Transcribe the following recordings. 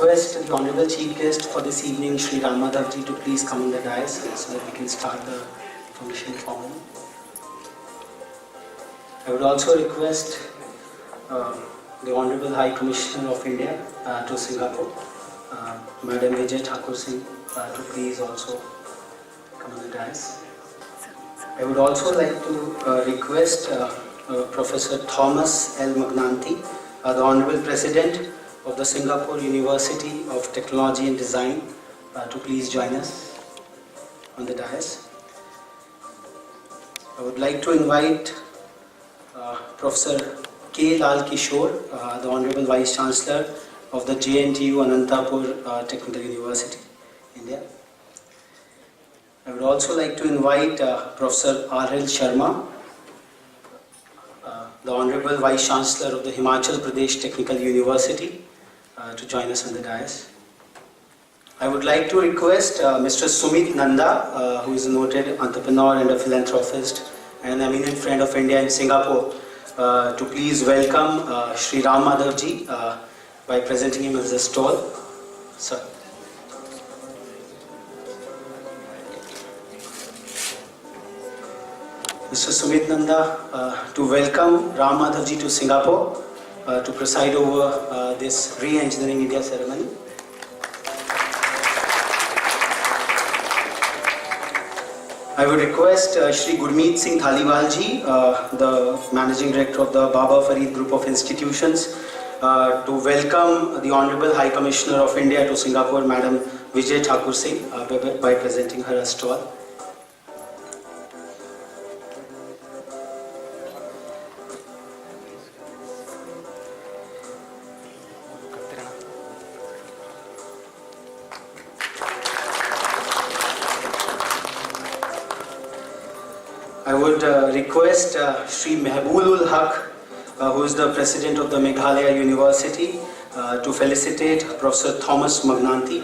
request the Honorable Chief Guest for this evening, Shri Ram Madhav ji, to please come on the dais so that we can start the function formally. I would also request the Honorable High Commissioner of India to Singapore, Madam Vijay Thakur Singh, to please also come on the dais. I would also like to request Professor Thomas L. Magnanti, the Honorable President of the Singapore University of Technology and Design, to please join us on the dais. I would like to invite Professor K. Lal Kishore, the Honorable Vice Chancellor of the JNTU Anantapur Technical University, India. I would also like to invite Professor R.L. Sharma, the Honorable Vice Chancellor of the Himachal Pradesh Technical University, to join us on the dais. I would like to request Mr. Sumit Nanda, who is a noted entrepreneur and a philanthropist and an eminent friend of India in Singapore, to please welcome Shri Ram Madhav ji by presenting him as a stall. Sir. Mr. Sumit Nanda, to welcome Ram Madhav ji to Singapore to preside over this Reengineering India ceremony. I would request Shri Gurmeet Singh Dhaliwal ji, the Managing Director of the Baba Farid Group of Institutions, to welcome the Honorable High Commissioner of India to Singapore, Madam Vijay Thakur Singh, by presenting her a stall. I would request Shri Mehbulul Haq, who is the President of the Meghalaya University, to felicitate Professor Thomas Magnanti,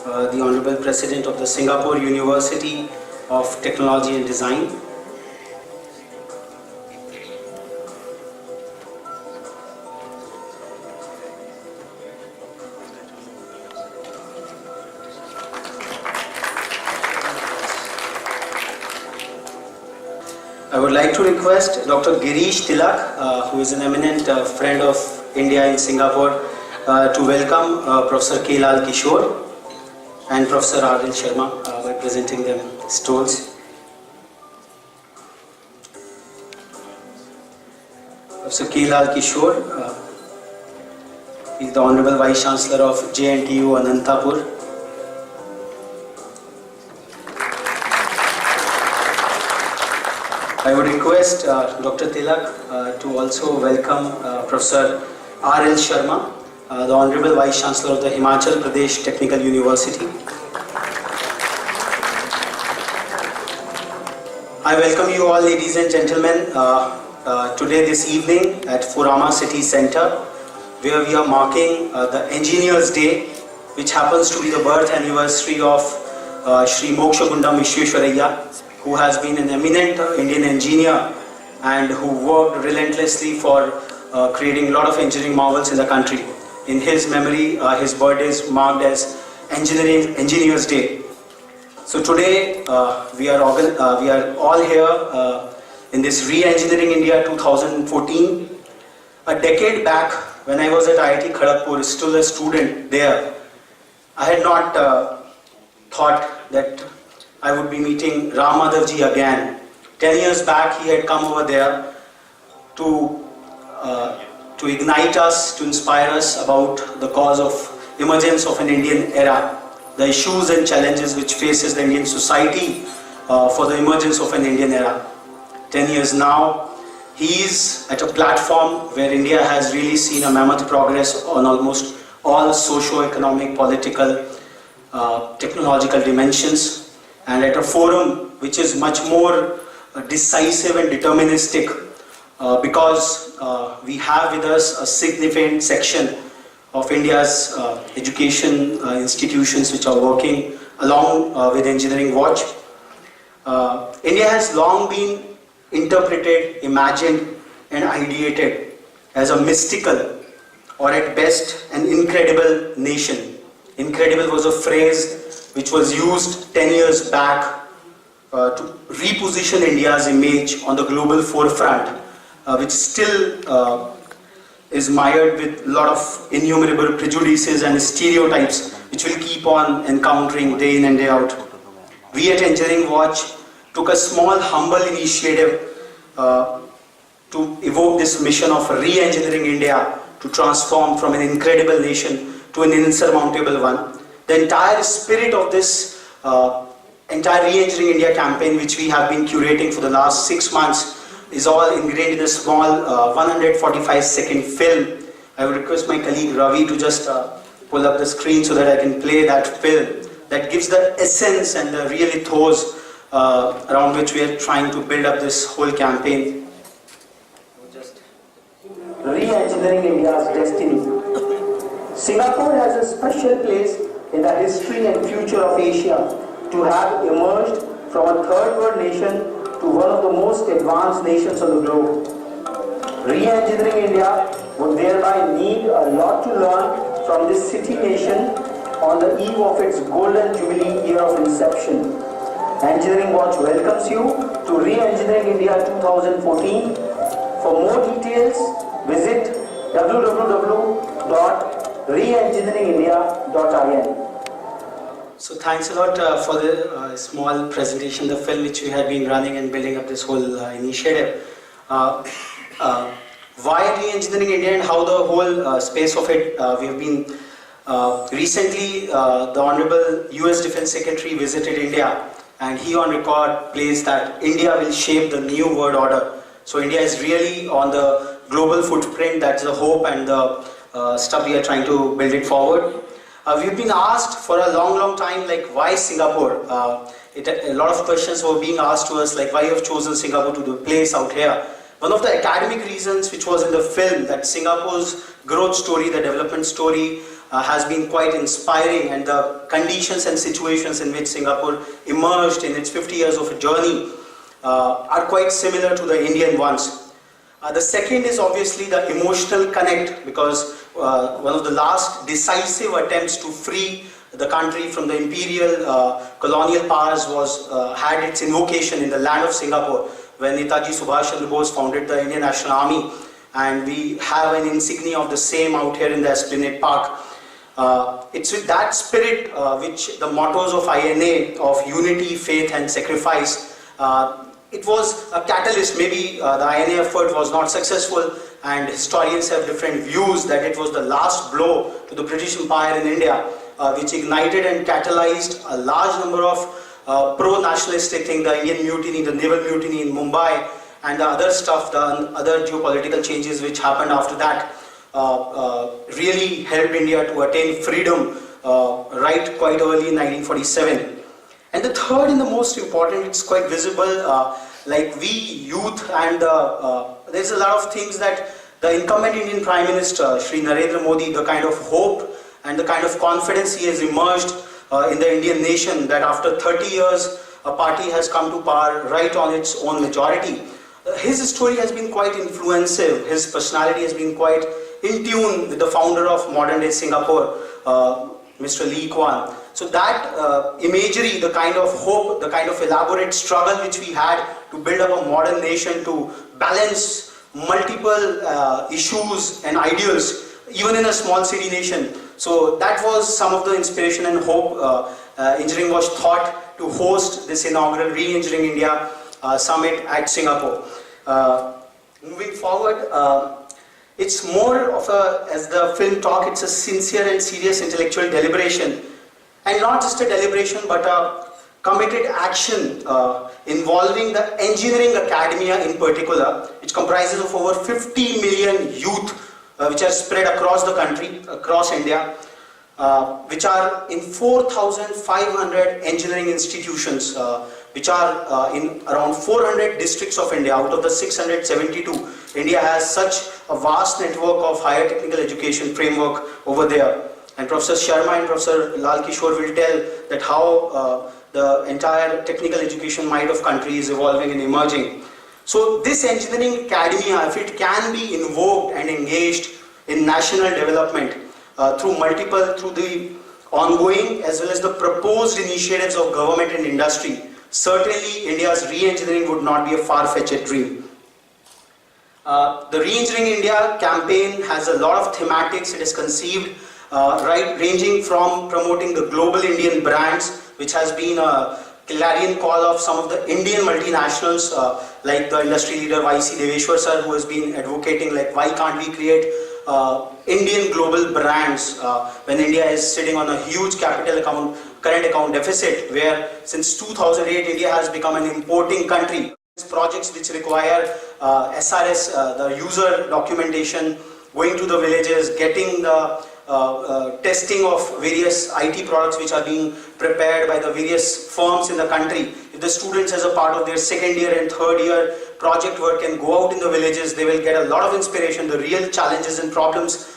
the Honorable President of the Singapore University of Technology and Design. I would like to request Dr. Girish Tilak, who is an eminent friend of India in Singapore, to welcome Professor K. Lal Kishore and Professor R.L. Sharma by presenting them stalls. Professor K. Lal Kishore is the Honorable Vice Chancellor of JNTU Anantapur. I would request Dr. Tilak to also welcome Professor R.L. Sharma, the Honorable Vice Chancellor of the Himachal Pradesh Technical University. I welcome you all, ladies and gentlemen, today this evening at Furama City Centre, where we are marking the Engineers Day, which happens to be the birth anniversary of Shri Mokshagundam Vishweshwaraya, who has been an eminent Indian engineer and who worked relentlessly for creating a lot of engineering marvels in the country. In his memory, his birthday is marked as Engineers Day. So today we are all here in this Reengineering India 2014. A decade back, when I was at IIT Kharagpur, still a student there, I had not thought that I would be meeting Ram Madhav ji again. 10 years back, he had come over there to ignite us, to inspire us about the cause of emergence of an Indian era, the issues and challenges which faces the Indian society for the emergence of an Indian era. 10 years now, he is at a platform where India has really seen a mammoth progress on almost all socio-economic, political, technological dimensions, and at a forum which is much more decisive and deterministic because we have with us a significant section of India's education institutions which are working along with Engineering Watch. India has long been interpreted, imagined and ideated as a mystical or at best an incredible nation Incredible was a phrase which was used 10 years back to reposition India's image on the global forefront, which still is mired with a lot of innumerable prejudices and stereotypes which we'll keep on encountering day in and day out. We at Engineering Watch took a small, humble initiative to evoke this mission of re-engineering India to transform from an incredible nation to an insurmountable one. The entire spirit of this entire Reengineering India campaign, which we have been curating for the last 6 months, is all ingrained in a small 145-second film. I would request my colleague Ravi to just pull up the screen so that I can play that film that gives the essence and the real ethos around which we are trying to build up this whole campaign. Re-engineering India's destiny. Singapore has a special place in the history and future of Asia to have emerged from a third world nation to one of the most advanced nations on the globe. Re-engineering India would thereby need a lot to learn from this city nation on the eve of its golden jubilee year of inception. Engineering Watch welcomes you to Re-engineering India 2014. For more details, visit www.reengineeringindia.in. So thanks a lot for the small presentation, the film which we had been running and building up this whole initiative. Why Reengineering India and how the whole space of it, we have been recently, the Honorable US Defense Secretary visited India, and he on record placed that India will shape the new world order. So India is really on the global footprint. That's the hope and the stuff we are trying to build it forward. We've been asked for a long time, like, why Singapore? A lot of questions were being asked to us, like, why you have chosen Singapore to do a place out here. One of the academic reasons which was in the film, that Singapore's growth story, the development story, has been quite inspiring, and the conditions and situations in which Singapore emerged in its 50 years of a journey are quite similar to the Indian ones. The second is obviously the emotional connect, because one of the last decisive attempts to free the country from the imperial colonial powers was had its invocation in the land of Singapore when Netaji Subhash Chandra Bose founded the Indian National Army, and we have an insignia of the same out here in the Esplanade Park. It's with that spirit which the mottos of INA of unity, faith and sacrifice, it was a catalyst. Maybe the INA effort was not successful, and historians have different views that it was the last blow to the British Empire in India, which ignited and catalyzed a large number of pro-nationalistic things, the Indian mutiny, the naval mutiny in Mumbai, and the other stuff, the other geopolitical changes which happened after that, really helped India to attain freedom right quite early in 1947. And the third and the most important, it's quite visible, like we youth, and there's a lot of things that the incumbent Indian Prime Minister, Shri Narendra Modi, the kind of hope and the kind of confidence he has emerged in the Indian nation, that after 30 years a party has come to power right on its own majority. His story has been quite influential. His personality has been quite in tune with the founder of modern day Singapore, Mr. Lee Kuan. So that imagery, the kind of hope, the kind of elaborate struggle which we had to build up a modern nation, to balance multiple issues and ideals, even in a small city nation. So that was some of the inspiration and hope Engineering Watch thought to host this inaugural Reengineering India Summit at Singapore. Moving forward, it's more of a, as the film talk, it's a sincere and serious intellectual deliberation. And not just a deliberation, but a committed action involving the engineering academia in particular, which comprises of over 50 million youth, which are spread across the country, across India, which are in 4,500 engineering institutions, which are in around 400 districts of India. Out of the 672, India has such a vast network of higher technical education framework over there. And Professor Sharma and Professor Lal Kishore will tell that how the entire technical education might of country is evolving and emerging. So this engineering academia, if it can be invoked and engaged in national development through the ongoing as well as the proposed initiatives of government and industry, certainly India's re-engineering would not be a far-fetched dream. The Reengineering India campaign has a lot of thematics. It is conceived ranging from promoting the global Indian brands, which has been a clarion call of some of the Indian multinationals, like the industry leader YC Deveshwar sir, who has been advocating like why can't we create Indian global brands when India is sitting on a huge current account deficit, where since 2008 India has become an importing country. Projects which require SRS, the user documentation, going to the villages, getting the testing of various IT products which are being prepared by the various firms in the country. If the students as a part of their second year and third year project work can go out in the villages, they will get a lot of inspiration, the real challenges and problems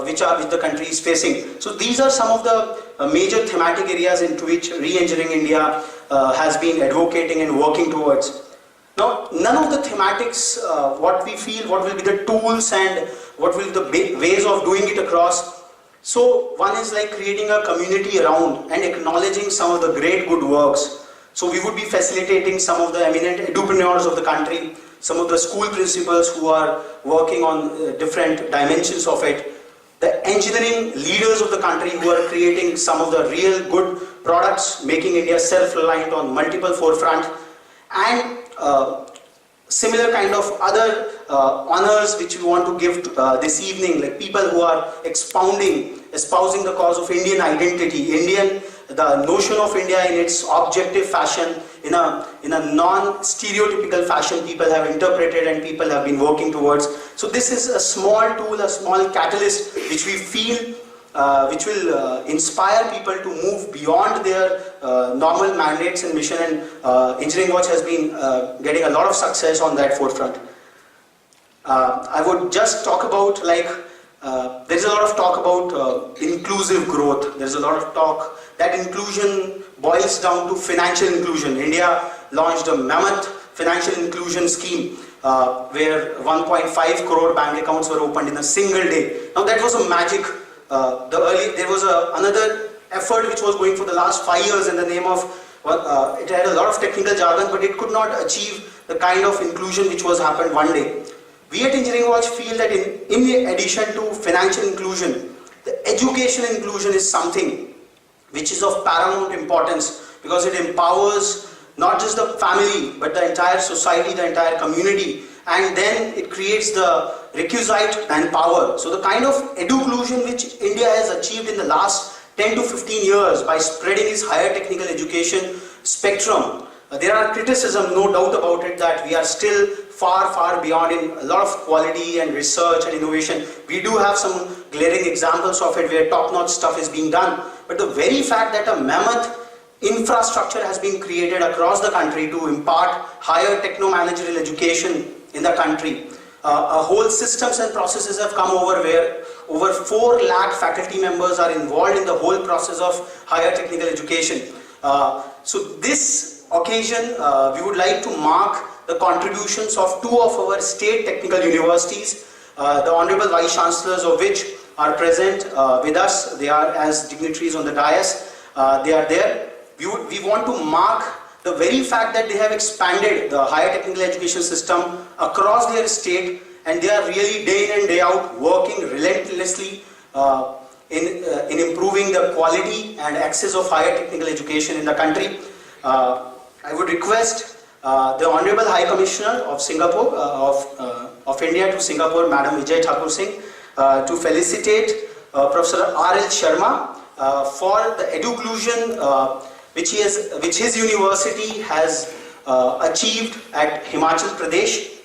which the country is facing. So these are some of the major thematic areas into which Reengineering India has been advocating and working towards. Now, none of the thematics, what we feel, what will be the tools and what will be the ways of doing it across. So, one is like creating a community around and acknowledging some of the great good works. So, we would be facilitating some of the eminent edupreneurs of the country, some of the school principals who are working on different dimensions of it, the engineering leaders of the country who are creating some of the real good products, making India self-reliant on multiple forefronts, and similar kind of other honors which we want to give to, this evening, like people who are espousing the cause of Indian identity, the notion of India in its objective fashion, in a non-stereotypical fashion people have interpreted and people have been working towards. So this is a small tool, a small catalyst which we feel which will inspire people to move beyond their normal mandates and mission, and Engineering Watch has been getting a lot of success on that forefront. I would just talk about there's a lot of talk about inclusive growth. There's a lot of talk that inclusion boils down to financial inclusion. India launched a mammoth financial inclusion scheme where 1.5 crore bank accounts were opened in a single day. Now that was a magic. There was another effort which was going for the last 5 years in the name of, it had a lot of technical jargon, but it could not achieve the kind of inclusion which was happened one day. We at Engineering Watch feel that in addition to financial inclusion, the education inclusion is something which is of paramount importance, because it empowers not just the family but the entire society, the entire community, and then it creates the requisite and power. So the kind of educlusion which India has achieved in the last 10 to 15 years by spreading its higher technical education spectrum, there are criticism, no doubt about it, that we are still far beyond in a lot of quality and research and innovation. We do have some glaring examples of it where top-notch stuff is being done, but the very fact that a mammoth infrastructure has been created across the country to impart higher techno-managerial education in the country, a whole systems and processes have come over where over 4 lakh faculty members are involved in the whole process of higher technical education. So this occasion, we would like to mark the contributions of 2 of our state technical universities, the Honorable Vice Chancellors of which are present with us. They are as dignitaries on the dais. They are there. We want to mark the very fact that they have expanded the higher technical education system across their state, and they are really day in and day out working relentlessly in improving the quality and access of higher technical education in the country. I would request the Honorable High Commissioner of Singapore, of India to Singapore, Madam Vijay Thakur Singh, to felicitate Professor R.L. Sharma for the educlusion which his university has achieved at Himachal Pradesh.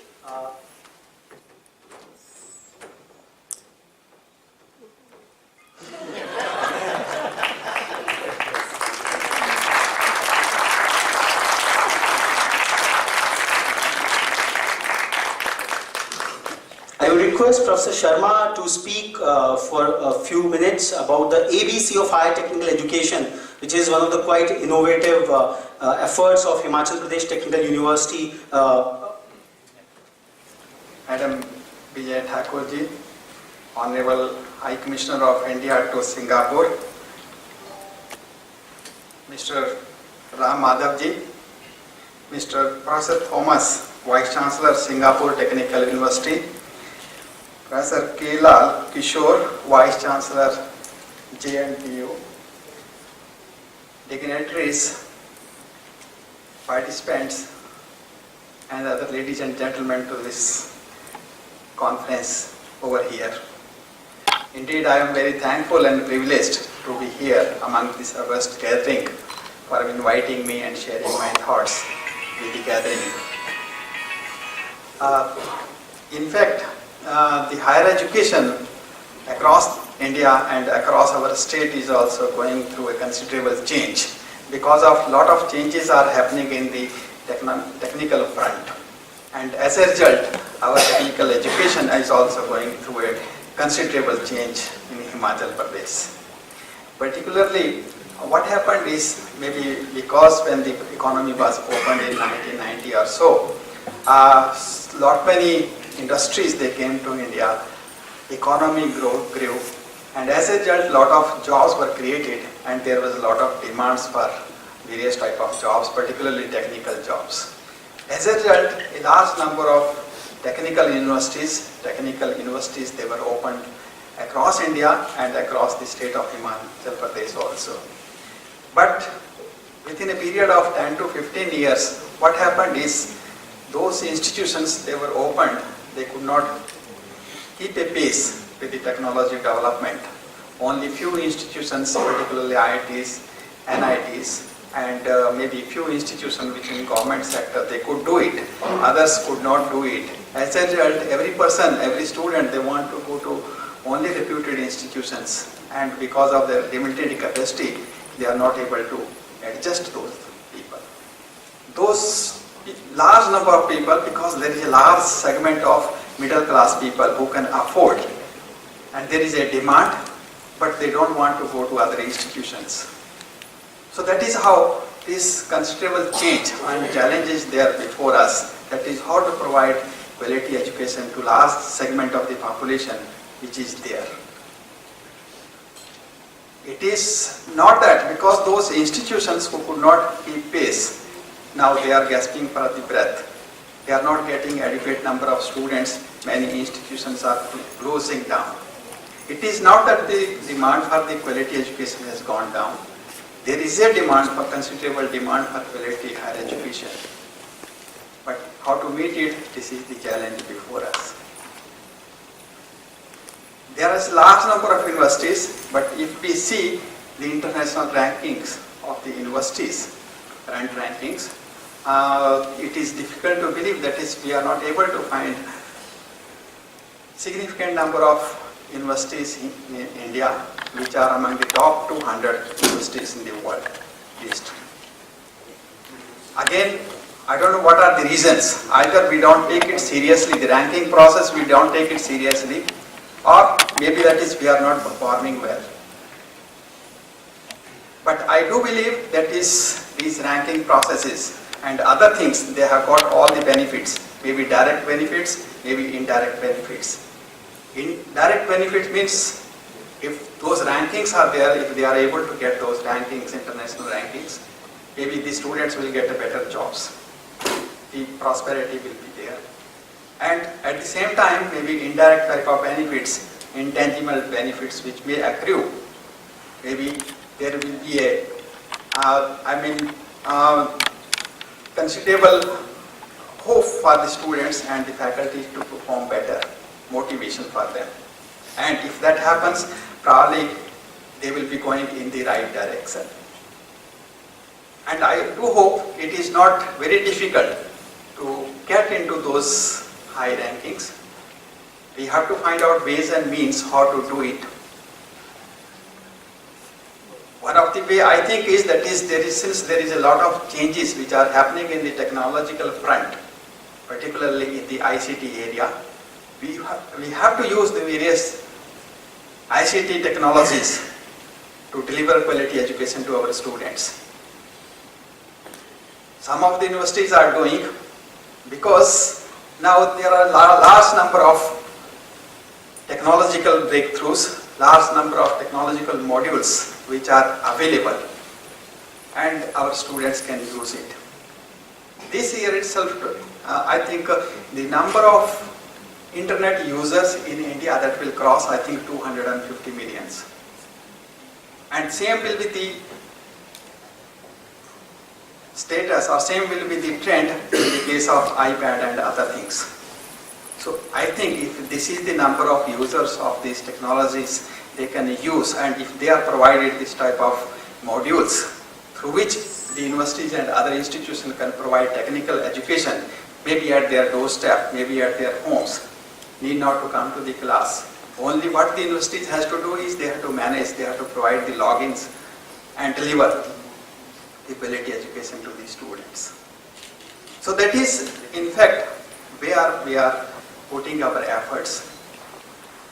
I would request Professor Sharma to speak for a few minutes about the ABC of higher technical education, which is one of the quite innovative efforts of Himachal Pradesh Technical University. Madam Vijay Thakur ji, Honorable High Commissioner of India to Singapore, Mr. Ram Madhavji, Mr. Professor Thomas, Vice Chancellor, Singapore Technical University, Professor K. Lal Kishore, Vice Chancellor, JNTU, dignitaries, participants, and other ladies and gentlemen to this conference over here. Indeed, I am very thankful and privileged to be here among this august gathering for inviting me and sharing my thoughts with the gathering. In fact, the higher education across India and across our state is also going through a considerable change because of lot of changes are happening in the technical front. And as a result, our technical education is also going through a considerable change in Himachal Pradesh. Particularly, what happened is maybe because when the economy was opened in 1990 or so, lot many industries they came to India, economy grew, and as a result, lot of jobs were created, and there was a lot of demands for various type of jobs, particularly technical jobs. As a result, a large number of technical universities, they were opened across India and across the state of Himachal Pradesh also. But within a period of 10 to 15 years, what happened is those institutions they were opened, they could not keep a pace with the technology development. Only few institutions, particularly IITs, NITs, and maybe few institutions within government sector, they could do it. Others could not do it. As a result, every person, every student, they want to go to only reputed institutions, and because of their limited capacity, they are not able to adjust those people. Those large number of people, because there is a large segment of middle class people who can afford, and there is a demand, but they don't want to go to other institutions. So that is how this considerable change and challenges there before us, that is how to provide quality education to large segment of the population which is there. It is not that because those institutions who could not keep pace, now they are gasping for the breath. They are not getting adequate number of students. Many institutions are closing down. It is not that the demand for the quality education has gone down. There is a demand for considerable demand for quality higher education. But how to meet it, this is the challenge before us. There is a large number of universities, but if we see the international rankings of the universities, current rankings, it is difficult to believe that is we are not able to find significant number of universities in India which are among the top 200 universities in the world list. Again, I don't know what are the reasons. Either we don't take it seriously, the ranking process we don't take it seriously, or maybe that is we are not performing well. But I do believe that is these ranking processes and other things, they have got all the benefits, maybe direct benefits, maybe indirect benefits. Indirect benefits means if those rankings are there, if they are able to get those rankings, international rankings, maybe the students will get a better jobs. The prosperity will be there. And at the same time, maybe indirect type of benefits, intangible benefits which may accrue. Maybe there will be a, considerable hope for the students and the faculty to perform better, motivation for them. And if that happens, probably they will be going in the right direction. And I do hope it is not very difficult to get into those high rankings. We have to find out ways and means how to do it. One of the way I think is that since there is a lot of changes which are happening in the technological front, particularly in the ICT area, we have to use the various ICT technologies to deliver quality education to our students. Some of the universities are doing, because now there are large number of technological breakthroughs, large number of technological modules which are available. and our students can use it. This year itself, I think the number of internet users in India that will cross, I think, 250 millions. And same will be the status, or same will be the trend in the case of iPad and other things. So I think if this is the number of users of these technologies they can use, and if they are provided this type of modules through which the universities and other institutions can provide technical education, maybe at their doorstep, maybe at their homes, need not to come to the class. Only what the universities has to do is they have to manage, they have to provide the logins and deliver the quality education to the students. So that is in fact where we are putting our efforts.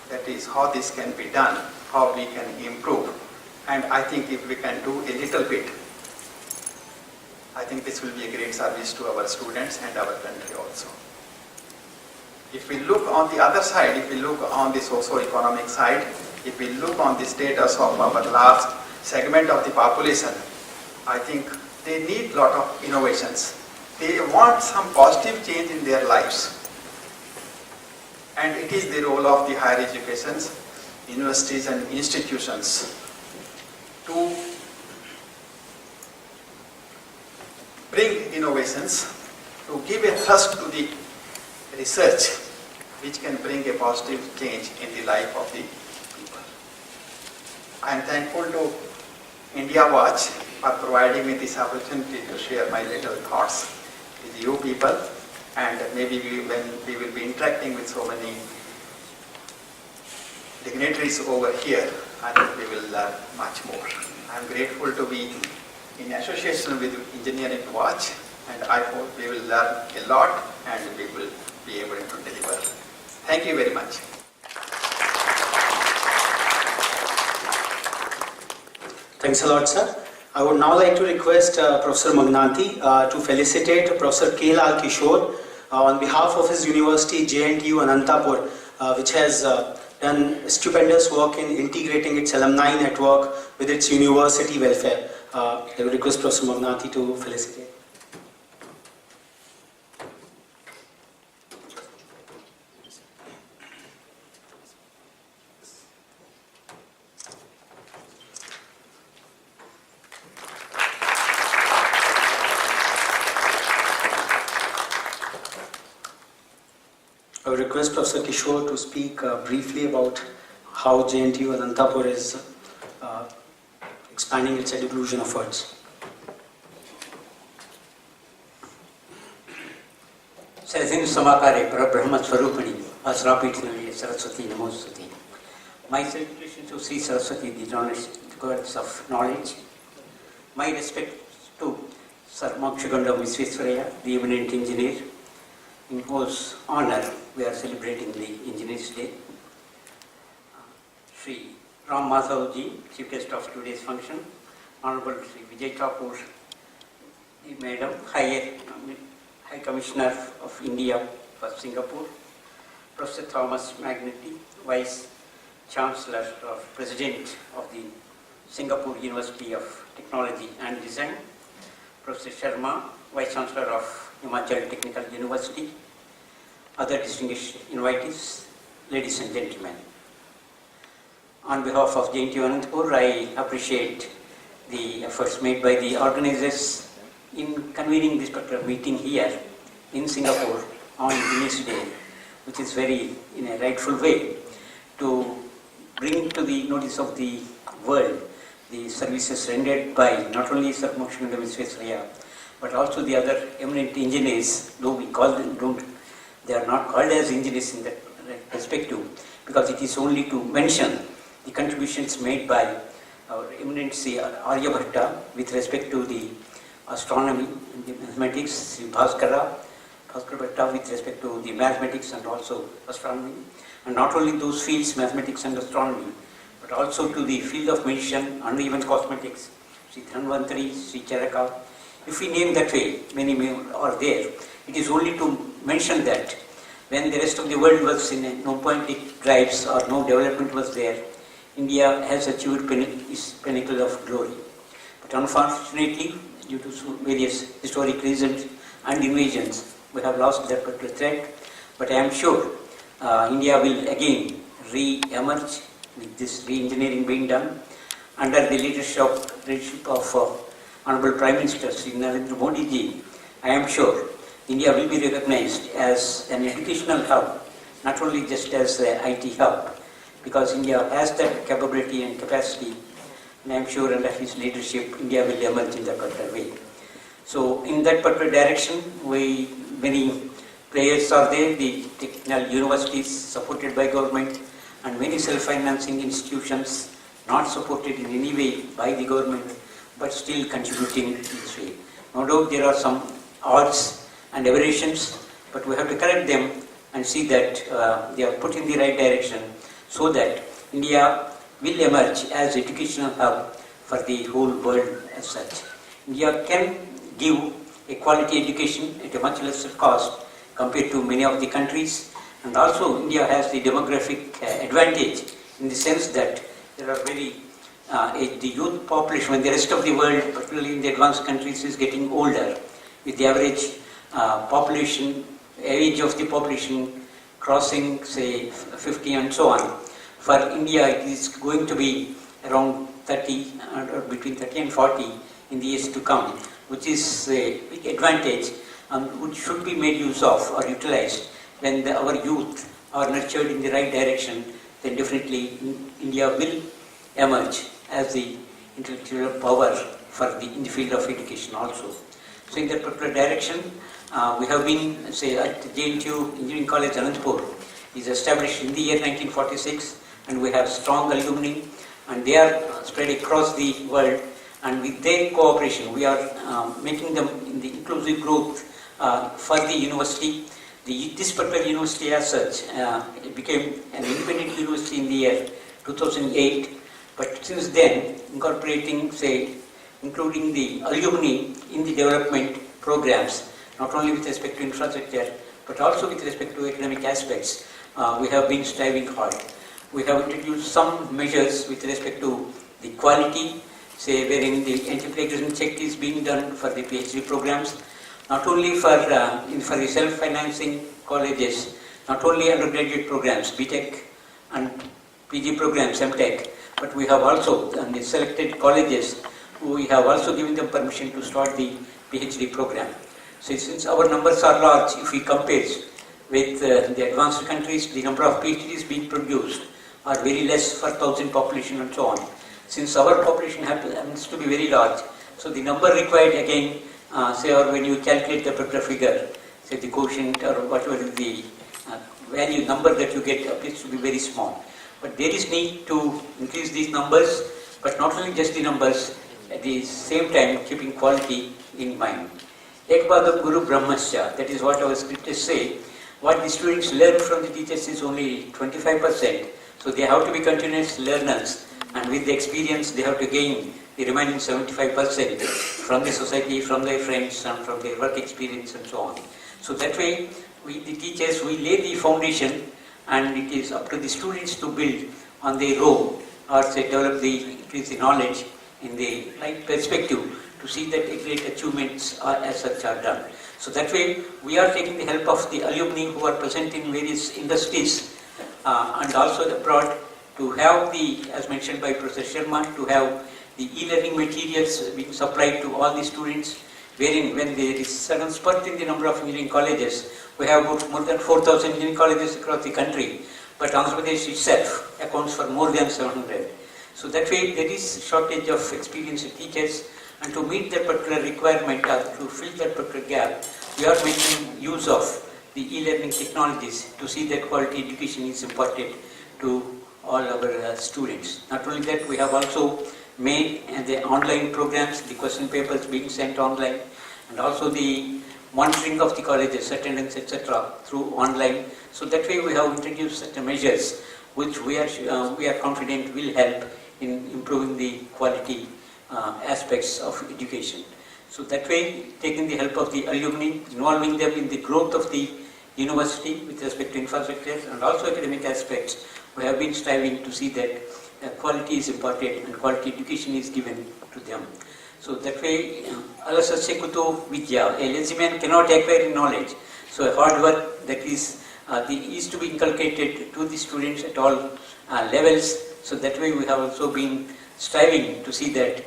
That is how this can be done, how we can improve. And I think if we can do a little bit, I think this will be a great service to our students and our country also. If we look on the other side, if we look on the socio-economic side, if we look on the status of our large segment of the population, I think they need a lot of innovations. They want some positive change in their lives. And it is the role of the higher educations, universities and institutions to bring innovations, to give a thrust to the research which can bring a positive change in the life of the people. I am thankful to India Watch for providing me this opportunity to share my little thoughts with you people, and maybe when we will be interacting with so many dignitaries over here, I think we will learn much more. I am grateful to be in association with Engineering Watch, and I hope we will learn a lot and we will be able to deliver. Thank you very much. Thanks a lot, sir. I would now like to request Professor Magnati to felicitate Professor K. Lal Kishore on behalf of his university JNTU Anantapur, which has done stupendous work in integrating its alumni network with its university welfare. I would request Professor Magnati to felicitate. I would request Professor Kishore to speak briefly about how JNTU Anantapur is expanding its education efforts. Sarasini Samakare, Parabrahma Swarupani, Asrapitnali, Saraswati Namoswati. My salutations to Sri Saraswati, the goddess of knowledge. My respects to Sir Mokshaganda Visvesvaraya, the eminent engineer, in whose honor we are celebrating the Engineers Day. Sri Ram Madhavji, Chief Guest of today's function, Honorable Sri Vijay Thakur, the Madam, High Commissioner of India for Singapore, Professor Thomas Magneti, Vice Chancellor of President of the Singapore University of Technology and Design, Professor Sharma, Vice Chancellor of Himachal Technical University, other distinguished invitees, ladies and gentlemen. On behalf of JNTU Anantapur, I appreciate the efforts made by the organizers in convening this particular meeting here in Singapore on Engineers Day, which is very in a rightful way to bring to the notice of the world the services rendered by not only Sir Mokshaganda Visvesvaraya, but also the other eminent engineers, though we call them, they are not called as engineers in that perspective, because it is only to mention the contributions made by our eminent Sri Aryabhatta with respect to the astronomy and the mathematics, Sri Bhaskara Bhatta with respect to the mathematics and also astronomy, and not only those fields, mathematics and astronomy, but also to the field of medicine and even cosmetics, Sri Dhanvantari, Sri Charaka. If we name that way, many are there. It is only to mention that when the rest of the world was in a no point drives or no development was there, India has achieved its pinnacle of glory. But But unfortunately, due to various historic reasons and invasions, we have lost that particular thread. But I am sure India will again re-emerge with this re-engineering being done under the leadership of Honorable Prime Minister Sri Narendra Modi ji. I am sure India will be recognized as an educational hub, not only just as an IT hub, because India has that capability and capacity, and I am sure under his leadership India will emerge in that particular way. So in that particular direction, many players are there, the technical universities supported by government and many self-financing institutions not supported in any way by the government but still contributing in this way. No doubt there are some odds and aberrations, but we have to correct them and see that they are put in the right direction so that India will emerge as educational hub for the whole world as such. India can give a quality education at a much lesser cost compared to many of the countries, and also India has the demographic advantage in the sense that there are the youth population, when the rest of the world, particularly in the advanced countries, is getting older, with the average age of the population crossing, say, 50 and so on. For India, it is going to be around 30, or between 30 and 40 in the years to come, which is a big advantage which should be made use of or utilized when our youth are nurtured in the right direction. Then definitely India will emerge as the intellectual power in the field of education also. So in that particular direction, we have been, say, at JNTU Engineering College, Anantapur, is established in the year 1946, and we have strong alumni, and they are spread across the world, and with their cooperation, we are making them in the inclusive growth for the university. This particular university as such, it became an independent university in the year 2008, but since then, incorporating, say, including the alumni in the development programs, not only with respect to infrastructure, but also with respect to academic aspects, we have been striving hard. We have introduced some measures with respect to the quality, say, wherein the anti-plagiarism check is being done for the PhD programs, not only for the self-financing colleges, not only undergraduate programs, BTech and PG programs, MTech, but we have also, in the selected colleges, we have also given them permission to start the PhD program. So since our numbers are large, if we compare with the advanced countries, the number of PhDs being produced are very less per 1,000 population and so on. Since our population happens to be very large, so the number required again, say, or when you calculate the particular figure, say the quotient or whatever is the value number that you get appears to be very small. But there is need to increase these numbers, but not only just the numbers, at the same time keeping quality in mind. Ekpadam Guru Brahmasya, that is what our scriptures say. What the students learn from the teachers is only 25%, so they have to be continuous learners, and with the experience they have to gain the remaining 75% from the society, from their friends, and from their work experience and so on. So that way, we the teachers, we lay the foundation, and it is up to the students to build on their own, or say increase the knowledge in the right perspective to see that great achievements as such are done. So that way, we are taking the help of the alumni who are present in various industries and also abroad to have as mentioned by Professor Sharma, to have the e-learning materials being supplied to all the students, wherein when there is sudden spurt in the number of engineering colleges, we have about more than 4,000 engineering colleges across the country, but Andhra Pradesh itself accounts for more than 700. So that way there is shortage of experienced teachers, and to meet that particular requirement or to fill that particular gap, we are making use of the e-learning technologies to see that quality education is imparted to all our students. Not only that, we have also made the online programs, the question papers being sent online, and also the monitoring of the colleges, attendance, etc. through online. So that way we have introduced certain measures which we are confident will help in improving the quality aspects of education. So that way, taking the help of the alumni, involving them in the growth of the university with respect to infrastructure and also academic aspects, we have been striving to see that quality is imparted and quality education is given to them. So that way, alasasya kuto vidya, a lazy man cannot acquire knowledge. So hard work that is to be inculcated to the students at all levels. So that way we have also been striving to see that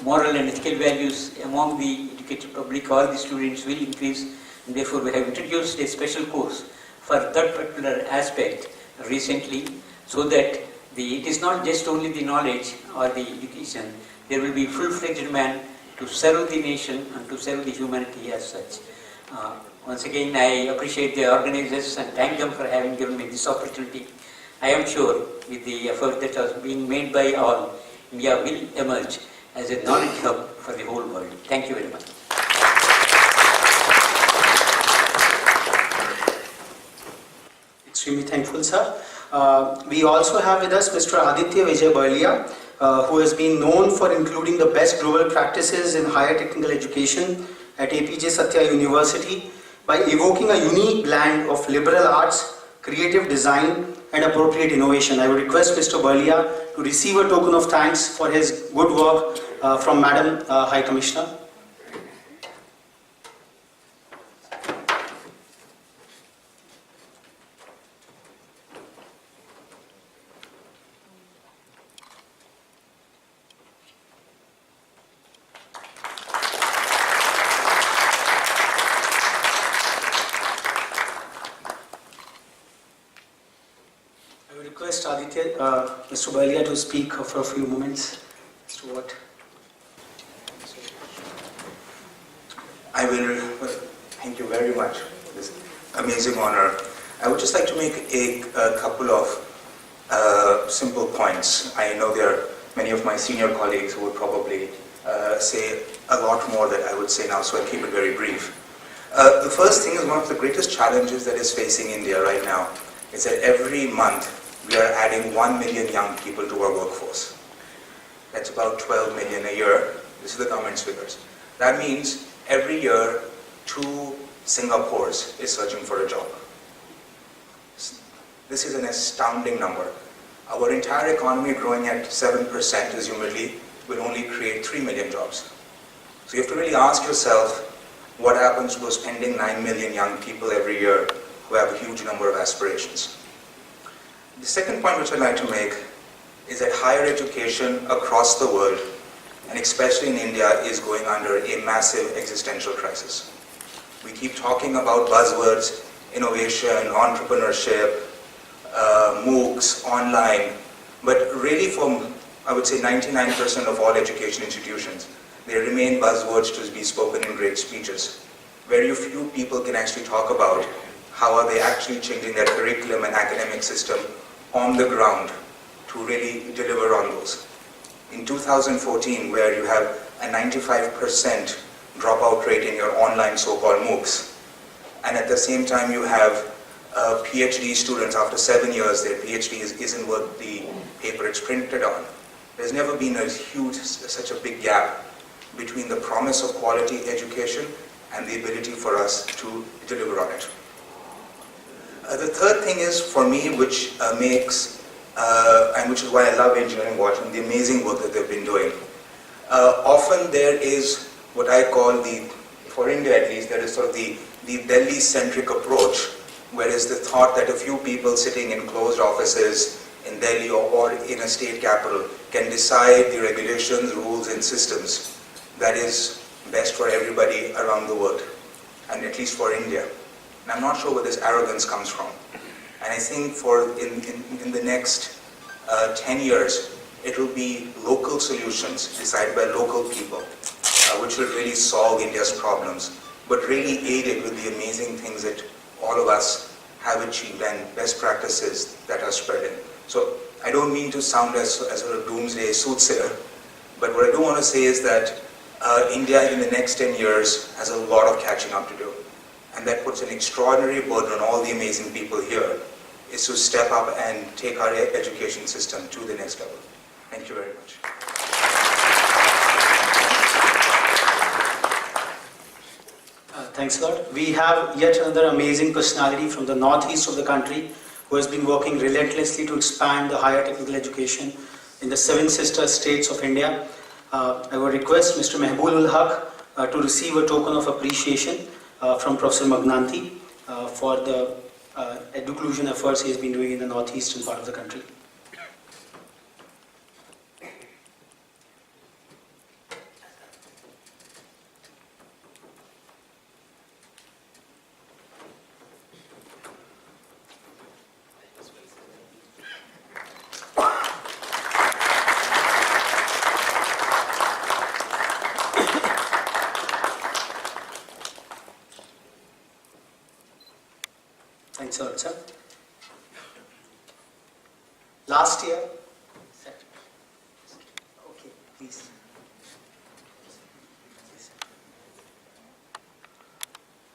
moral and ethical values among the educated public or the students will increase. And therefore we have introduced a special course for that particular aspect recently, so that it is not just only the knowledge or the education, there will be full-fledged man to serve the nation and to serve the humanity as such. Once again, I appreciate the organizers and thank them for having given me this opportunity. I am sure with the effort that is being made by all, India will emerge as a knowledge hub for the whole world. Thank you very much. Extremely thankful, sir. We also have with us Mr. Aditya Vijay Barlia, who has been known for including the best global practices in higher technical education at APJ Satya University by evoking a unique blend of liberal arts, creative design and appropriate innovation. I would request Mr. Barlia to receive a token of thanks for his good work from Madam High Commissioner. Request Aditya, Mr. Barlia to speak for a few moments as to what. I will, thank you very much for this amazing honor. I would just like to make a couple of simple points. I know there are many of my senior colleagues who would probably say a lot more that I would say now, so I'll keep it very brief. The first thing is one of the greatest challenges that is facing India right now is that every month we are adding 1 million young people to our workforce. That's about 12 million a year. This is the government's figures. That means every year 2 Singapores is searching for a job. This is an astounding number. Our entire economy growing at 7% presumably will only create 3 million jobs. So you have to really ask yourself what happens to those pending 9 million young people every year who have a huge number of aspirations. The second point which I'd like to make is that higher education across the world, and especially in India, is going under a massive existential crisis. We keep talking about buzzwords, innovation, entrepreneurship, MOOCs, online, but really from, I would say, 99% of all education institutions, they remain buzzwords to be spoken in great speeches. Very few people can actually talk about how are they actually changing their curriculum and academic system on the ground to really deliver on those. In 2014, where you have a 95% dropout rate in your online so-called MOOCs, and at the same time you have PhD students, after 7 years, their PhD isn't worth the paper it's printed on. There's never been such a big gap between the promise of quality education and the ability for us to deliver on it. The third thing is, for me, which makes, and which is why I love Engineering Watch and the amazing work that they've been doing. Often there is what I call for India at least, there is sort of the Delhi-centric approach, whereas the thought that a few people sitting in closed offices in Delhi or in a state capital can decide the regulations, rules and systems that is best for everybody around the world, and at least for India. And I'm not sure where this arrogance comes from. And I think in the next 10 years, it will be local solutions decided by local people, which will really solve India's problems, but really aid it with the amazing things that all of us have achieved and best practices that are spreading. So I don't mean to sound as a doomsday soothsayer, but what I do want to say is that India in the next 10 years has a lot of catching up to do. And that puts an extraordinary burden on all the amazing people here, is to step up and take our education system to the next level. Thank you very much. Thanks a lot. We have yet another amazing personality from the northeast of the country who has been working relentlessly to expand the higher technical education in the 7 sister states of India. I would request Mr. Mehbul ul Haq to receive a token of appreciation from Professor Magnanti for the education efforts he has been doing in the northeastern part of the country. Thanks a lot, sir. Last year, okay, please.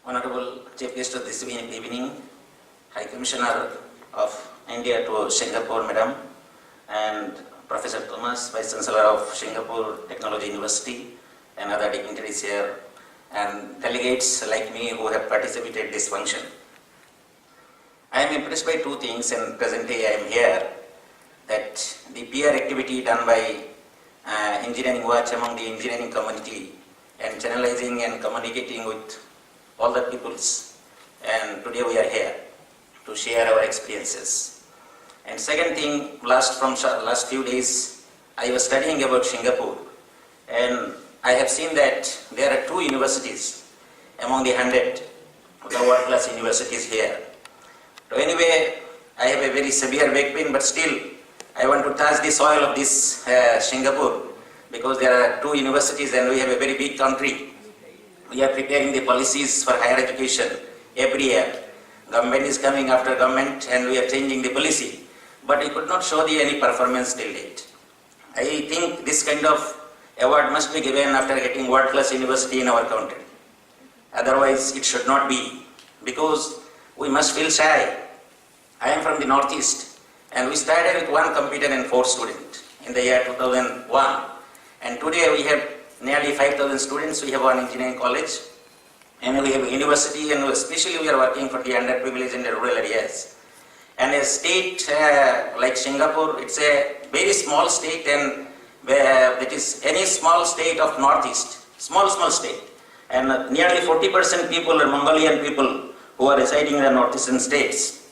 Honorable Chief Guest of this evening, High Commissioner of India to Singapore, Madam, and Professor Thomas, Vice Chancellor of Singapore Technology University, and other dignitaries here, and delegates like me who have participated in this function. I am impressed by two things, and presently I am here, that the peer activity done by Engineering Watch among the engineering community, and channelizing and communicating with all the peoples, and today we are here to share our experiences. And second thing, last few days, I was studying about Singapore, and I have seen that there are 2 universities among the 100 of the world-class universities here. So anyway, I have a very severe back pain, but still I want to touch the soil of this Singapore, because there are 2 universities and we have a very big country. We are preparing the policies for higher education every year. Government is coming after government and we are changing the policy. But we could not show any performance till date. I think this kind of award must be given after getting world-class university in our country. Otherwise, it should not be, because we must feel shy. I am from the Northeast, and we started with 1 computer and 4 students in the year 2001. And today we have nearly 5,000 students. We have 1 engineering college, and we have a university, and especially we are working for the underprivileged in the rural areas. And a state like Singapore, it's a very small state, and that is any small state of Northeast, small state. And nearly 40% people are Mongolian people who are residing in the northeastern states.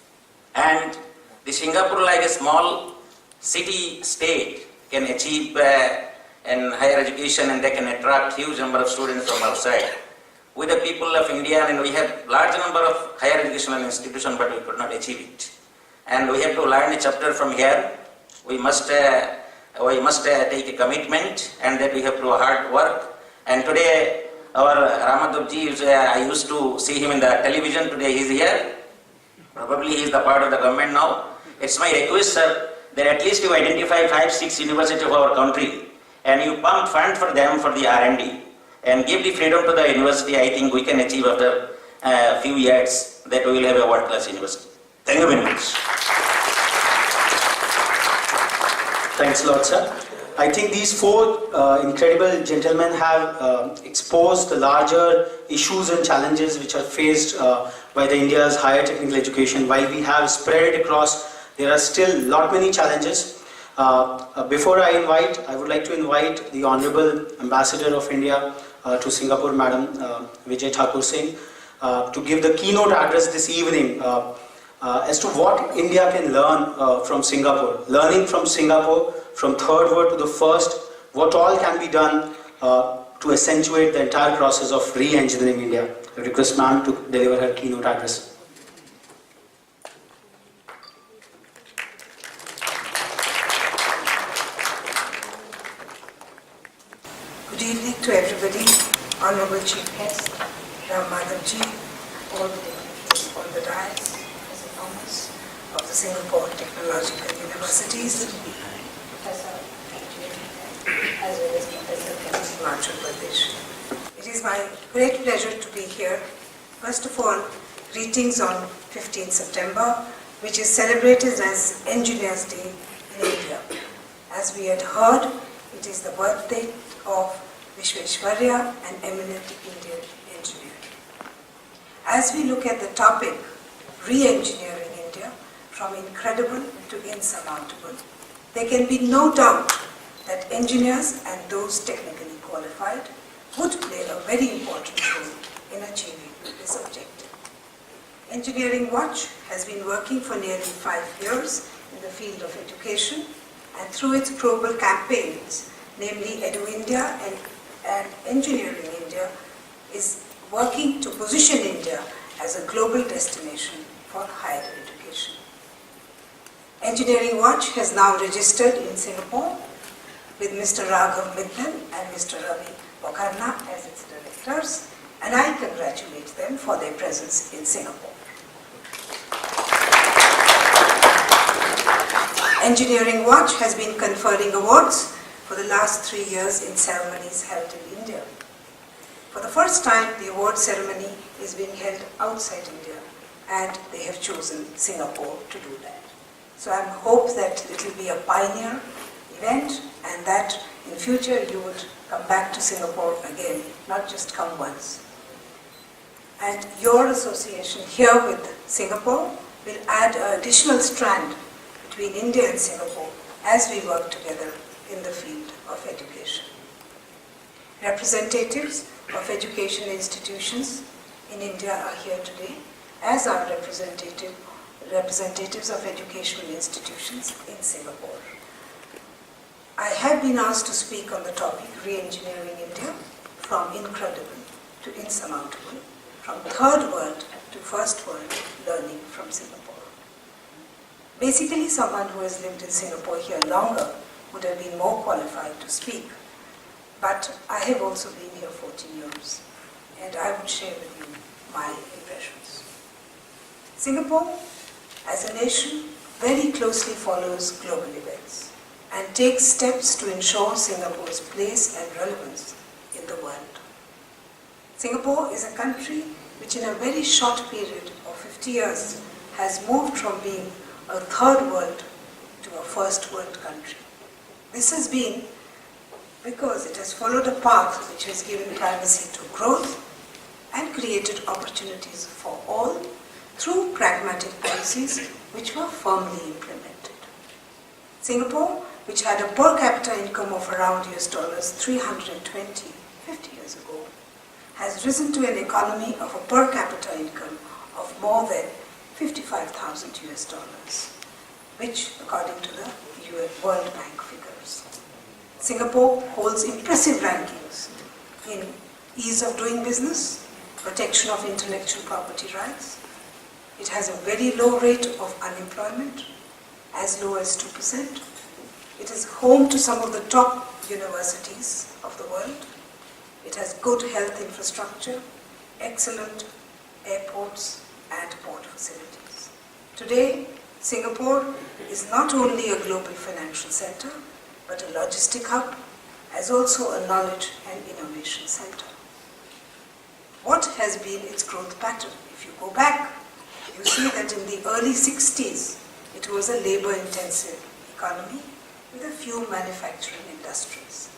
And the Singapore, like a small city state, can achieve in higher education, and they can attract huge number of students from outside. With the people of India, and we have large number of higher educational institutions, but we could not achieve it. And we have to learn a chapter from here. We must take a commitment, and that we have to do hard work. And today, our Ramadevji, I used to see him in the television. Today he is here. Probably he is the part of the government now. It's my request, sir, that at least you identify 5-6 universities of our country, and you pump fund for them for the R&D, and give the freedom to the university. I think we can achieve after a few years that we will have a world-class university. Thank you very much. Thanks a lot, sir. I think these 4 incredible gentlemen have exposed the larger issues and challenges which are faced by the India's higher technical education. While we have spread it across, there are still many challenges. Before I would like to invite the Honorable Ambassador of India to Singapore, Madam Vijay Thakur Singh, to give the keynote address this evening as to what India can learn from Singapore. Learning from Singapore, from third world to the first, what all can be done to accentuate the entire process of re-engineering India. I request ma'am to deliver her keynote address. Good evening to everybody, Honorable Chief Guest, Ram Madhavji, all the dignitaries on the dais, Professor Thomas of the Singapore Technological Universities, Professor as well as Professor from Himachal Pradesh. It is my great pleasure to be here. First of all, greetings on 15th September, which is celebrated as Engineers Day in India. As we had heard, it is the birthday of Vishweshwarya, an eminent Indian engineer. As we look at the topic, re-engineering India, from incredible to insurmountable, there can be no doubt that engineers and those technically qualified would play a very important role in achieving this objective. Engineering Watch has been working for nearly 5 years in the field of education, and through its global campaigns, namely Edu India and Engineering India, is working to position India as a global destination for higher education. Engineering Watch has now registered in Singapore with Mr. Raghav Mittal and Mr. Ravi Bokarna as its directors, and I congratulate them for their presence in Singapore. Engineering Watch has been conferring awards for the last 3 years in ceremonies held in India. For the first time, the award ceremony is being held outside India, and they have chosen Singapore to do that. So I hope that it will be a pioneer event, and that in future you would come back to Singapore again, not just come once. And your association here with Singapore will add an additional strand between India and Singapore as we work together in the field of education. Representatives of education institutions in India are here today, as are representatives of educational institutions in Singapore. I have been asked to speak on the topic Reengineering India, from incredible to insurmountable, from third world to first world learning from Singapore. Basically, someone who has lived in Singapore here longer would have been more qualified to speak, but I have also been here 14 years, and I would share with you my impressions. Singapore, as a nation, very closely follows global events and takes steps to ensure Singapore's place and relevance in the world. Singapore is a country which in a very short period of 50 years has moved from being a third world to a first world country. This has been because it has followed a path which has given primacy to growth and created opportunities for all through pragmatic policies which were firmly implemented. Singapore, which had a per capita income of around US dollars 320 50 years ago, has risen to an economy of a per capita income of more than 55,000 US dollars, which according to the World Bank figures. Singapore holds impressive rankings in ease of doing business, protection of intellectual property rights. It has a very low rate of unemployment, as low as 2%. It is home to some of the top universities of the world. It has good health infrastructure, excellent airports and port facilities. Today, Singapore is not only a global financial center, but a logistic hub, as also a knowledge and innovation center. What has been its growth pattern? If you go back, you see that in the early 60s, it was a labor-intensive economy with a few manufacturing industries.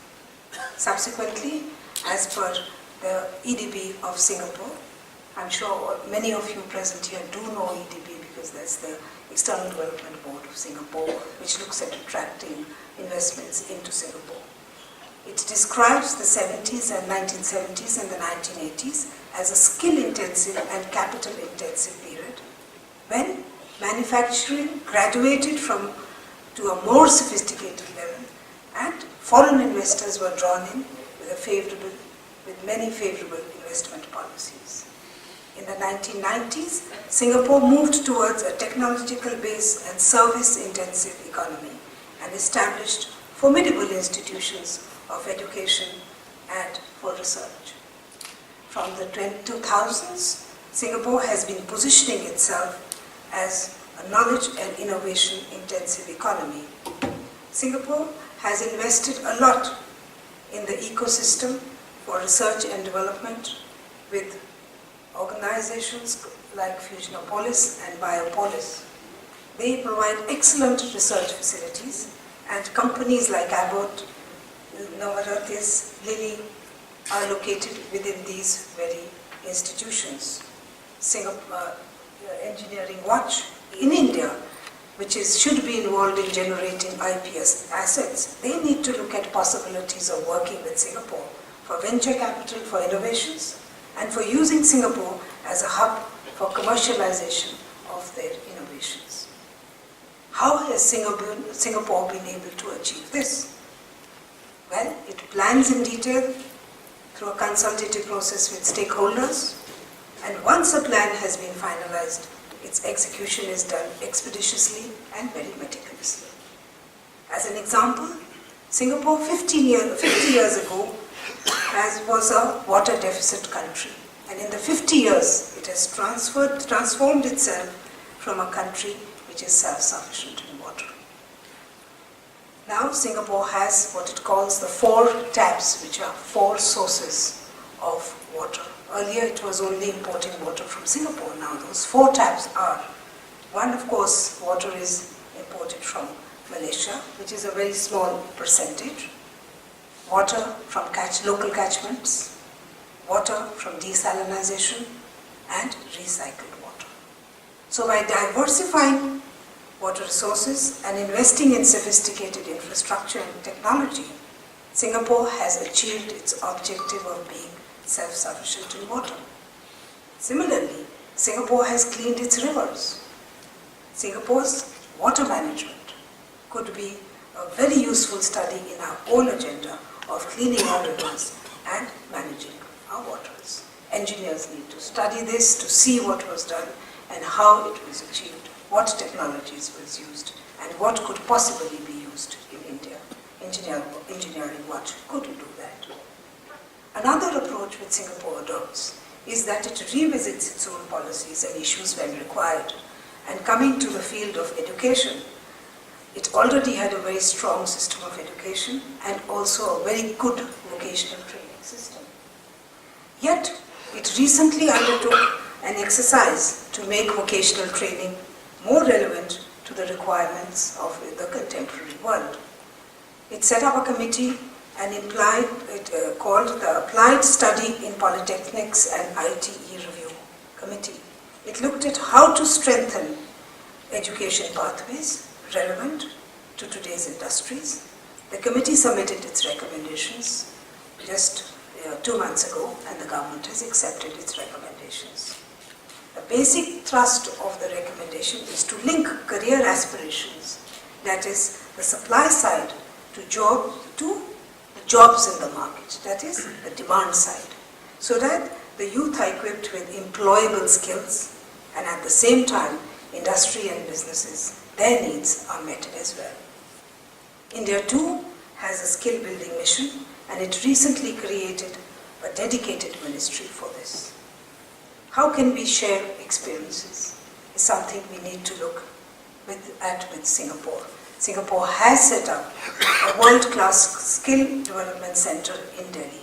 Subsequently, as per the EDB of Singapore, I'm sure many of you present here do know EDB because that's the External Development Board of Singapore, which looks at attracting investments into Singapore. It describes the 70s and 1970s and the 1980s as a skill-intensive and capital-intensive period when manufacturing graduated to a more sophisticated level and foreign investors were drawn in with many favorable investment policies. In the 1990s, Singapore moved towards a technological-based and service-intensive economy and established formidable institutions of education and for research. From the 2000s, Singapore has been positioning itself as a knowledge and innovation-intensive economy. Singapore has invested a lot in the ecosystem for research and development with organizations like Fusionopolis and Biopolis. They provide excellent research facilities, and companies like Abbott, Novartis, Lilly are located within these very institutions. Singapore Engineering Watch in India should be involved in generating IPS assets, they need to look at possibilities of working with Singapore for venture capital, for innovations, and for using Singapore as a hub for commercialization of their innovations. How has Singapore been able to achieve this? Well, it plans in detail through a consultative process with stakeholders, and once a plan has been finalized, its execution is done expeditiously and very meticulously. As an example, Singapore 50 years ago was a water deficit country, and in the 50 years it has transformed itself from a country which is self-sufficient in water. Now Singapore has what it calls the 4 taps, which are 4 sources of water. Earlier it was only importing water from Singapore. Now those 4 taps are, one, of course, water is imported from Malaysia, which is a very small percentage. Water from local catchments, water from desalinization, and recycled water. So by diversifying water resources and investing in sophisticated infrastructure and technology, Singapore has achieved its objective of being self-sufficient in water. Similarly, Singapore has cleaned its rivers. Singapore's water management could be a very useful study in our own agenda of cleaning our rivers and managing our waters. Engineers need to study this to see what was done and how it was achieved, what technologies was used, and what could possibly be used in India. Engineering what could do that. Another approach which Singapore adopts is that it revisits its own policies and issues when required. And coming to the field of education, it already had a very strong system of education and also a very good vocational training system. Yet, it recently undertook an exercise to make vocational training more relevant to the requirements of the contemporary world. It set up a committee and called the Applied Study in Polytechnics and ITE Review Committee. It looked at how to strengthen education pathways relevant to today's industries. The committee submitted its recommendations just 2 months ago, and the government has accepted its recommendations. The basic thrust of the recommendation is to link career aspirations, that is, the supply side, to jobs in the market, that is, the demand side, so that the youth are equipped with employable skills, and at the same time, industry and businesses, their needs are met as well. India too has a skill building mission, and it recently created a dedicated ministry for this. How can we share experiences is something we need to look at with Singapore. Singapore has set up a world-class skill development center in Delhi.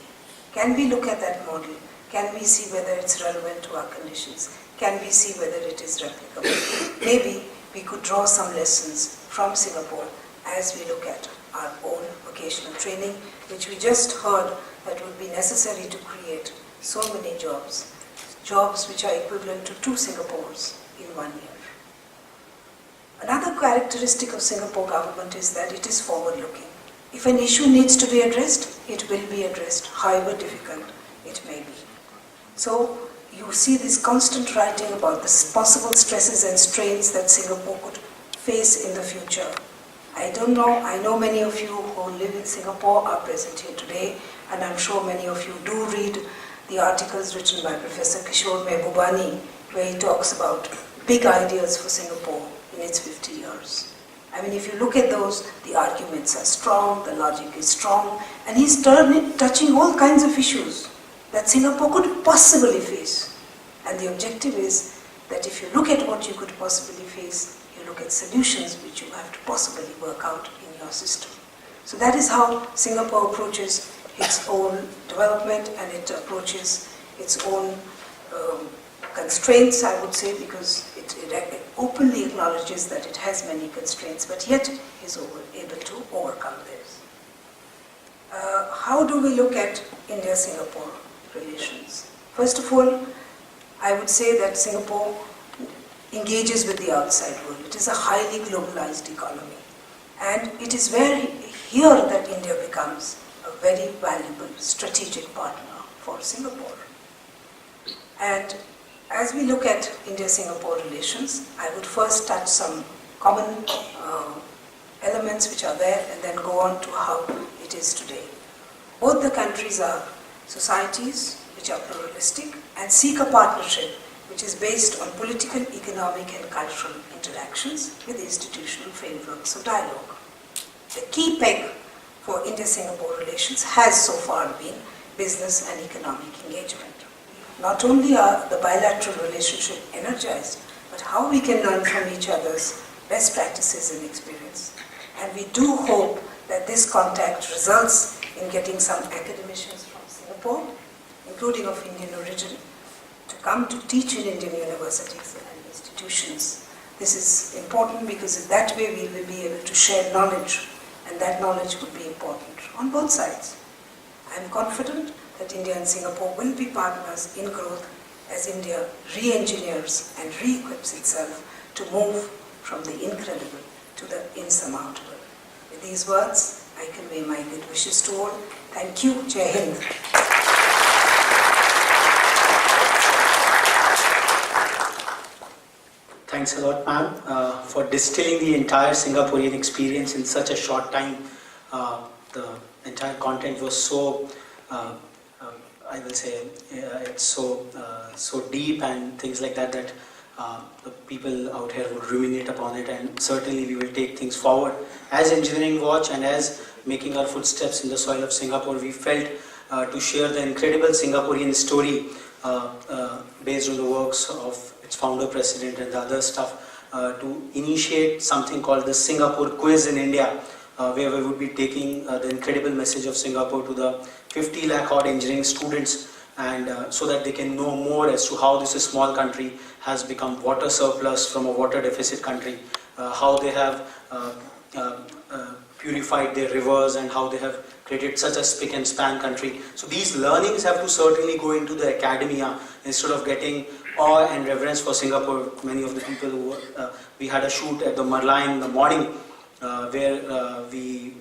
Can we look at that model? Can we see whether it's relevant to our conditions? Can we see whether it is replicable? Maybe we could draw some lessons from Singapore as we look at our own vocational training, which we just heard that would be necessary to create so many jobs which are equivalent to 2 Singapores in 1 year. Another characteristic of Singapore government is that it is forward-looking. If an issue needs to be addressed, it will be addressed, however difficult it may be. So you see this constant writing about the possible stresses and strains that Singapore could face in the future. I don't know, I know many of you who live in Singapore are present here today, and I'm sure many of you do read the articles written by Professor Kishore Mehbubani, where he talks about big ideas for Singapore in its 50 years. I mean, if you look at those, the arguments are strong, the logic is strong, and he's touching all kinds of issues that Singapore could possibly face. And the objective is that if you look at what you could possibly face, you look at solutions which you have to possibly work out in your system. So that is how Singapore approaches its own development, and it approaches its own constraints, I would say, because it openly acknowledges that it has many constraints, but yet is able to overcome this. How do we look at India-Singapore relations? First of all, I would say that Singapore engages with the outside world. It is a highly globalized economy. And it is here that India becomes a very valuable strategic partner for Singapore. And as we look at India-Singapore relations, I would first touch some common elements which are there and then go on to how it is today. Both the countries are societies which are pluralistic and seek a partnership which is based on political, economic and cultural interactions with institutional frameworks of dialogue. The key peg for India-Singapore relations has so far been business and economic engagement. Not only are the bilateral relationship energized, but how we can learn from each other's best practices and experience. And we do hope that this contact results in getting some academicians from Singapore, including of Indian origin, to come to teach in Indian universities and institutions. This is important because in that way we will be able to share knowledge, and that knowledge would be important on both sides. I am confident that India and Singapore will be partners in growth as India re-engineers and re-equips itself to move from the incredible to the insurmountable. With these words, I convey my good wishes to all. Thank you. Jai Hind. Thanks a lot, ma'am, for distilling the entire Singaporean experience in such a short time. The entire content was so, I will say, it's so deep and things like that, that the people out here would ruminate upon it, and certainly we will take things forward. As Engineering Watch and as making our footsteps in the soil of Singapore, we felt to share the incredible Singaporean story based on the works of its founder, president and the other stuff, to initiate something called the Singapore Quiz in India, where we would be taking the incredible message of Singapore to the 50 lakh odd engineering students, and so that they can know more as to how this small country has become water surplus from a water deficit country, how they have purified their rivers and how they have created such a spick and span country. So these learnings have to certainly go into the academia instead of getting awe and reverence for Singapore. Many of the people who we had a shoot at the Merlion in the morning where we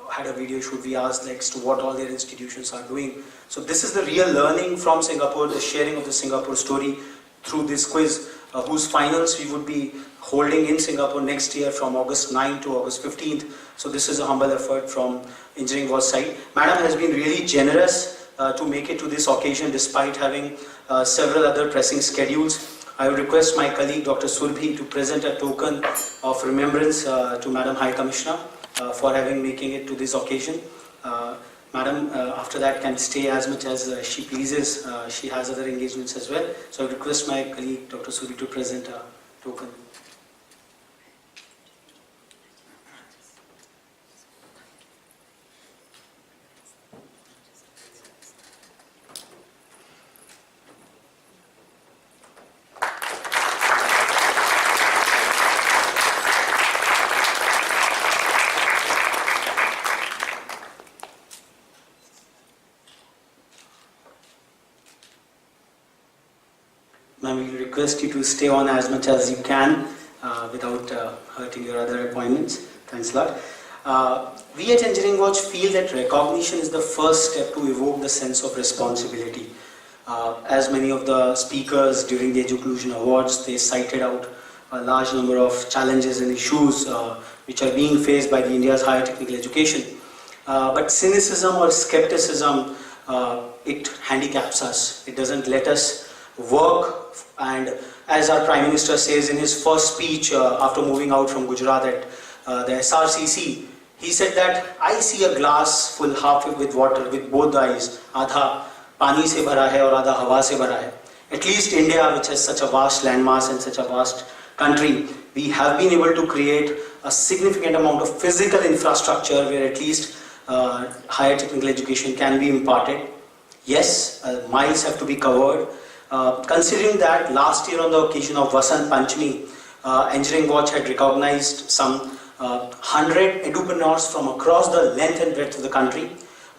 had a video shoot. We asked like to what all their institutions are doing. So this is the real learning from Singapore, the sharing of the Singapore story through this quiz, whose finals we would be holding in Singapore next year from August 9 to August 15th. So this is a humble effort from Engineering Watch side. Madam has been really generous to make it to this occasion despite having several other pressing schedules. I would request my colleague Dr. Surbhi to present a token of remembrance to Madam High Commissioner for making it to this occasion. Madam, after that, can stay as much as she pleases. She has other engagements as well. So I would request my colleague Dr. Surbhi to present a token. Ma'am, we request you to stay on as much as you can without hurting your other appointments. Thanks a lot. We at Engineering Watch feel that recognition is the first step to evoke the sense of responsibility. As many of the speakers during the Educlusion Awards, they cited out a large number of challenges and issues which are being faced by the India's higher technical education. But cynicism or skepticism, it handicaps us. It doesn't let us work, and as our Prime Minister says in his first speech after moving out from Gujarat at the SRCC, he said that I see a glass full half with water with both the eyes. Adha pani se bhara hai aur adha hawa se bhara hai. At least India, which has such a vast landmass and such a vast country, we have been able to create a significant amount of physical infrastructure where at least higher technical education can be imparted. Yes, miles have to be covered. Considering that last year on the occasion of Vasant Panchami, Engineering Watch had recognized some 100 edupreneurs from across the length and breadth of the country.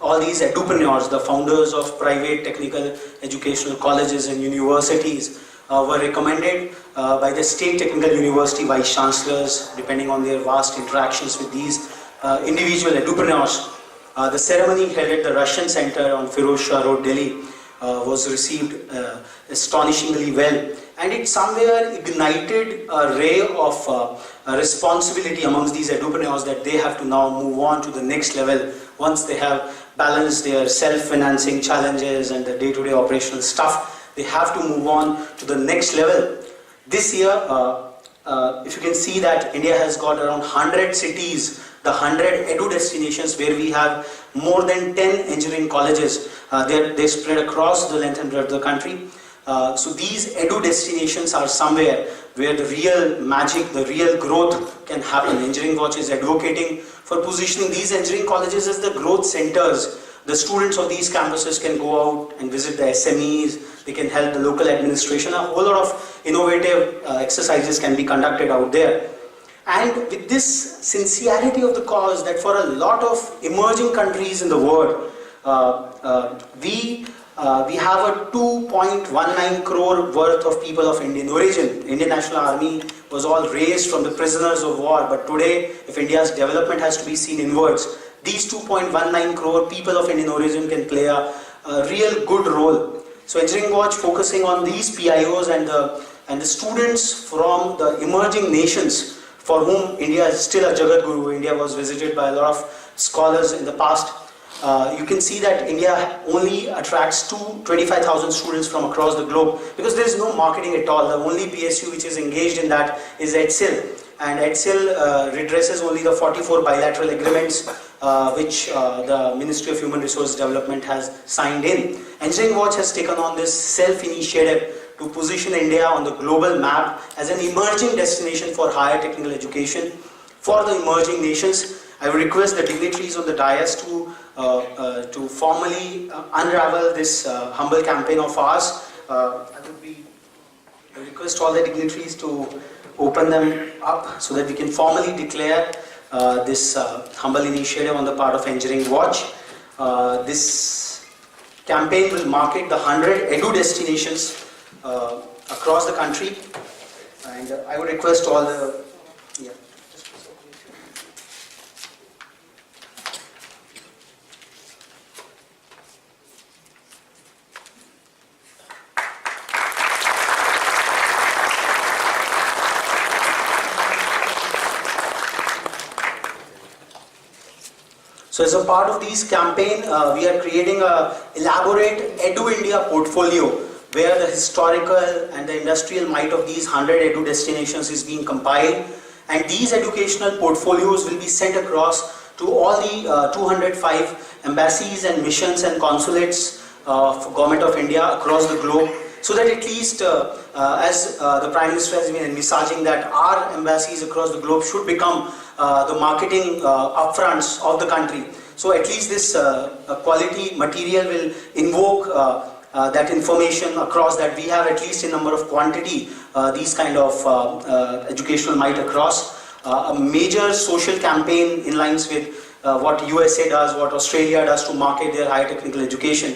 All these edupreneurs, the founders of private technical educational colleges and universities, were recommended by the State Technical University Vice Chancellors, depending on their vast interactions with these individual entrepreneurs. The ceremony held at the Russian Center on Firoz Shah Road, Delhi, was received astonishingly well, and it somewhere ignited a ray of responsibility amongst these entrepreneurs that they have to now move on to the next level once they have balanced their self-financing challenges and the day-to-day operational stuff. They have to move on to the next level. This year, if you can see that India has got around 100 cities, the 100 edu destinations where we have more than 10 engineering colleges. They spread across the length and breadth of the country. So these edu destinations are somewhere where the real magic, the real growth can happen. Engineering Watch is advocating for positioning these engineering colleges as the growth centers. The students of these campuses can go out and visit the SMEs, they can help the local administration. A whole lot of innovative exercises can be conducted out there. And with this sincerity of the cause that for a lot of emerging countries in the world, we have a 2.19 crore worth of people of Indian origin. Indian National Army was all raised from the prisoners of war, but today, if India's development has to be seen inwards, these 2.19 crore people of Indian origin can play a real good role. So Engineering Watch focusing on these PIOs and the students from the emerging nations for whom India is still a Jagat Guru. India was visited by a lot of scholars in the past. You can see that India only attracts 25,000 students from across the globe because there is no marketing at all. The only PSU which is engaged in that is EDSIL, and EDSIL redresses only the 44 bilateral agreements which the Ministry of Human Resource Development has signed in. Engineering Watch has taken on this self-initiative to position India on the global map as an emerging destination for higher technical education for the emerging nations. I would request the dignitaries on the dais to formally unravel this humble campaign of ours. I request all the dignitaries to open them up so that we can formally declare this humble initiative on the part of Engineering Watch. This campaign will market the 100 edu destinations across the country, and I would request all the So as a part of this campaign, we are creating a elaborate Edu India portfolio where the historical and the industrial might of these 100 Edu destinations is being compiled, and these educational portfolios will be sent across to all the 205 embassies and missions and consulates of Government of India across the globe, so that at least as the Prime Minister has been envisaging that our embassies across the globe should become the marketing upfronts of the country. So at least this quality material will invoke that information across, that we have at least in number of quantity these kind of educational might across. A major social campaign in lines with what USA does, what Australia does to market their higher technical education.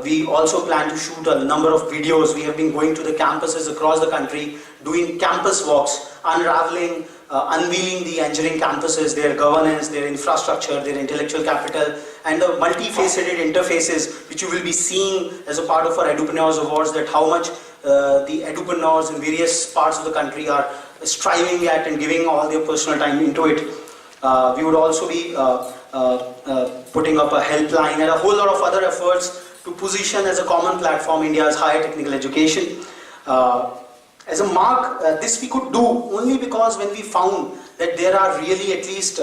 We also plan to shoot a number of videos. We have been going to the campuses across the country, doing campus walks, unraveling, unveiling the engineering campuses, their governance, their infrastructure, their intellectual capital, and the multifaceted interfaces which you will be seeing as a part of our Edupreneurs Awards, that how much the edupreneurs in various parts of the country are striving at and giving all their personal time into it. We would also be putting up a helpline and a whole lot of other efforts to position as a common platform India's higher technical education. As a mark, this we could do only because when we found that there are really at least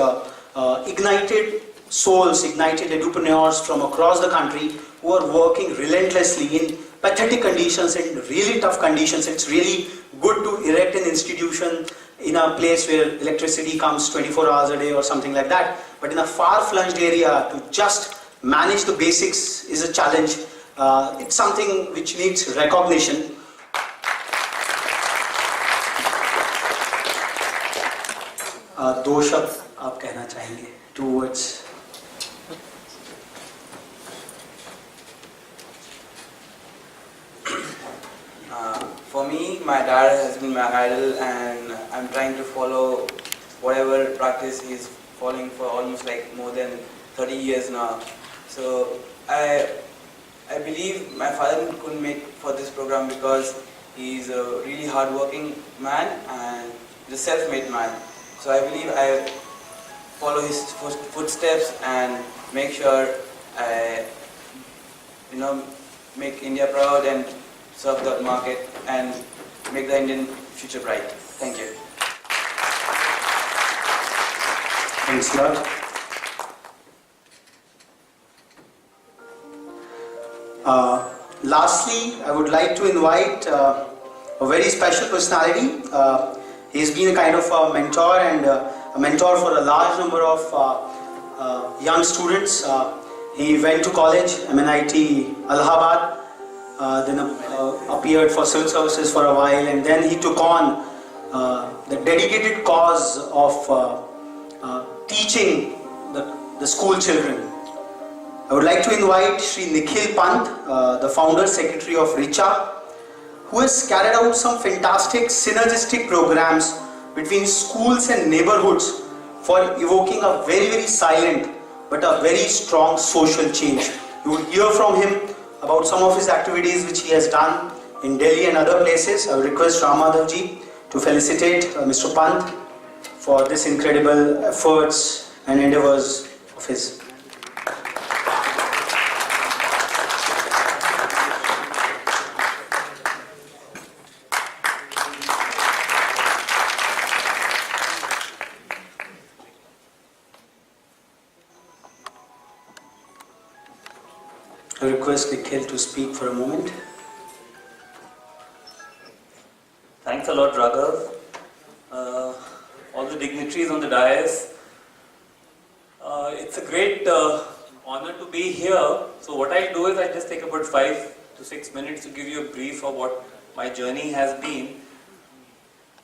ignited souls, ignited edupreneurs from across the country who are working relentlessly in pathetic conditions, in really tough conditions. It's really good to erect an institution in a place where electricity comes 24 hours a day or something like that. But in a far-flunged area, to just manage the basics is a challenge. It's something which needs recognition. दो शब्द आप कहना चाहेंगे, 2 words. my dad has been my idol, and I'm trying to follow whatever practice he's following for almost like more than 30 years now. So I believe my father couldn't make for this program because he's a really hard-working man and he's a self-made man. So I believe I follow his footsteps and make sure I, make India proud and serve the market and make the Indian future bright. Thank you. Thanks a lot. Lastly, I would like to invite a very special personality. He's been a kind of a mentor and a mentor for a large number of young students. He went to college, MNIT Allahabad, then appeared for civil services for a while, and then he took on the dedicated cause of teaching the school children. I would like to invite Shri Nikhil Pant, the founder secretary of Richa, who has carried out some fantastic synergistic programs between schools and neighborhoods for evoking a very, very silent but a very strong social change. You will hear from him about some of his activities which he has done in Delhi and other places. I would request Ram Madhavji to felicitate Mr. Pant for this incredible efforts and endeavors of his. I request Nikhil to speak for a moment. Thanks a lot, Raghav. All the dignitaries on the dais. It's a great honor to be here. So what I'll do is I'll just take about 5 to 6 minutes to give you a brief of what my journey has been.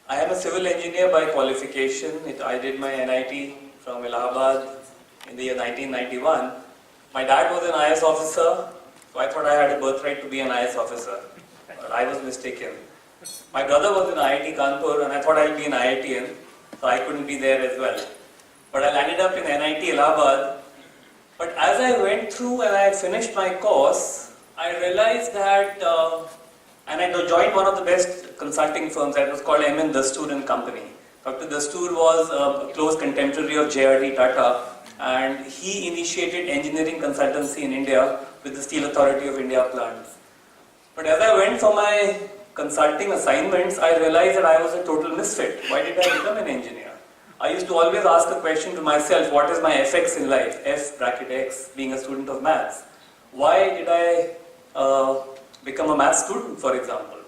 I am a civil engineer by qualification. I did my NIT from Allahabad in the year 1991. My dad was an IS officer, so I thought I had a birthright to be an IS officer, but I was mistaken. My brother was in IIT Kanpur, and I thought I'd be an IITian, so I couldn't be there as well. But I landed up in NIT Allahabad. But as I went through and I finished my course, I realized that, and I joined one of the best consulting firms that was called M.N. Dastoor and Company. Dr. Dastoor was a close contemporary of J.R.D. Tata, and he initiated engineering consultancy in India with the Steel Authority of India plants. But as I went for my consulting assignments, I realized that I was a total misfit. Why did I become an engineer? I used to always ask a question to myself, what is my FX in life? F bracket X, being a student of maths. Why did I become a math student, for example?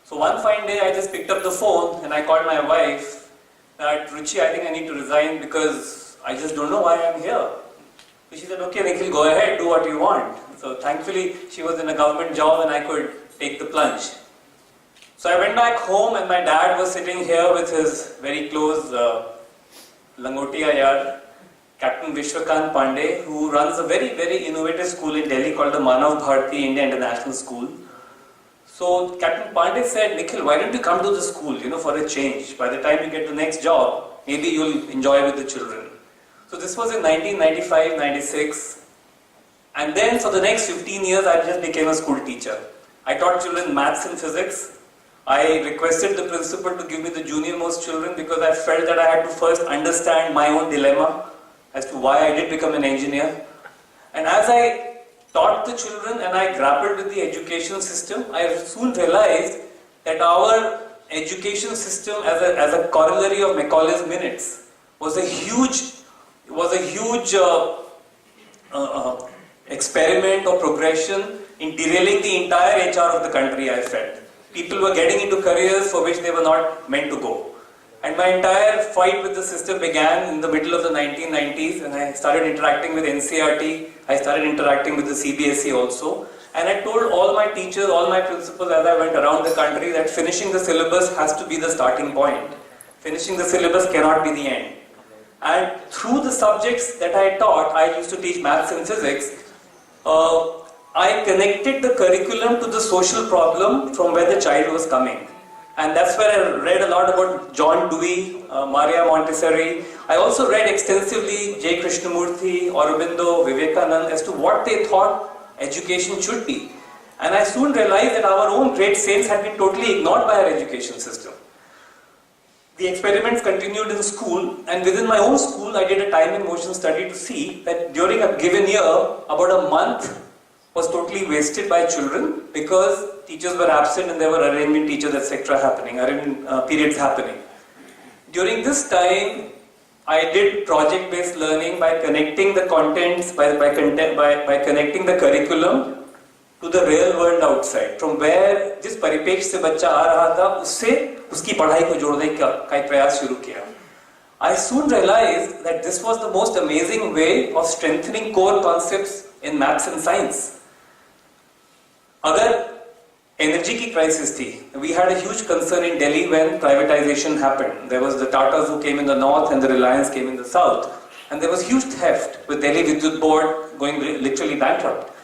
So one fine day I just picked up the phone and I called my wife that, Ruchi, I think I need to resign because I just don't know why I'm here. So she said, okay, Nikhil, go ahead, do what you want. So thankfully, she was in a government job and I could take the plunge. So I went back home and my dad was sitting here with his very close Langotia yar, Captain Vishwakant Pandey, who runs a very, very innovative school in Delhi called the Manav Bharati India International School. So Captain Pandey said, Nikhil, why don't you come to the school, for a change. By the time you get the next job, maybe you'll enjoy with the children. So this was in 1995-96, and then for the next 15 years I just became a school teacher. I taught children maths and physics. I requested the principal to give me the junior most children because I felt that I had to first understand my own dilemma as to why I did become an engineer. And as I taught the children and I grappled with the education system, I soon realized that our education system as a corollary of Macaulay's minutes was a huge experiment or progression in derailing the entire HR of the country, I felt. People were getting into careers for which they were not meant to go. And my entire fight with the system began in the middle of the 1990s, and I started interacting with NCERT, I started interacting with the CBSE also. And I told all my teachers, all my principals as I went around the country that finishing the syllabus has to be the starting point. Finishing the syllabus cannot be the end. And through the subjects that I taught, I used to teach maths and physics, I connected the curriculum to the social problem from where the child was coming. And that's where I read a lot about John Dewey, Maria Montessori. I also read extensively J. Krishnamurti, Aurobindo, Vivekananda as to what they thought education should be. And I soon realized that our own great saints had been totally ignored by our education system. The experiments continued in school, and within my own school I did a time and motion study to see that during a given year, about a month was totally wasted by children because teachers were absent and there were arrangement teachers, etc. happening, periods happening. During this time, I did project-based learning by connecting the contents, by connecting the curriculum to the real world outside, from where जिस परिपेक्ष से बच्चा आ रहा था उससे उसकी पढ़ाई को जोड़ने का एक प्रयास शुरू किया. I soon realized that this was the most amazing way of strengthening core concepts in maths and science. अगर energy की crisis थी, we had a huge concern in Delhi when privatization happened. There was the Tatas who came in the north and the Reliance came in the south, and there was huge theft with Delhi Vidyut Board going literally bankrupt.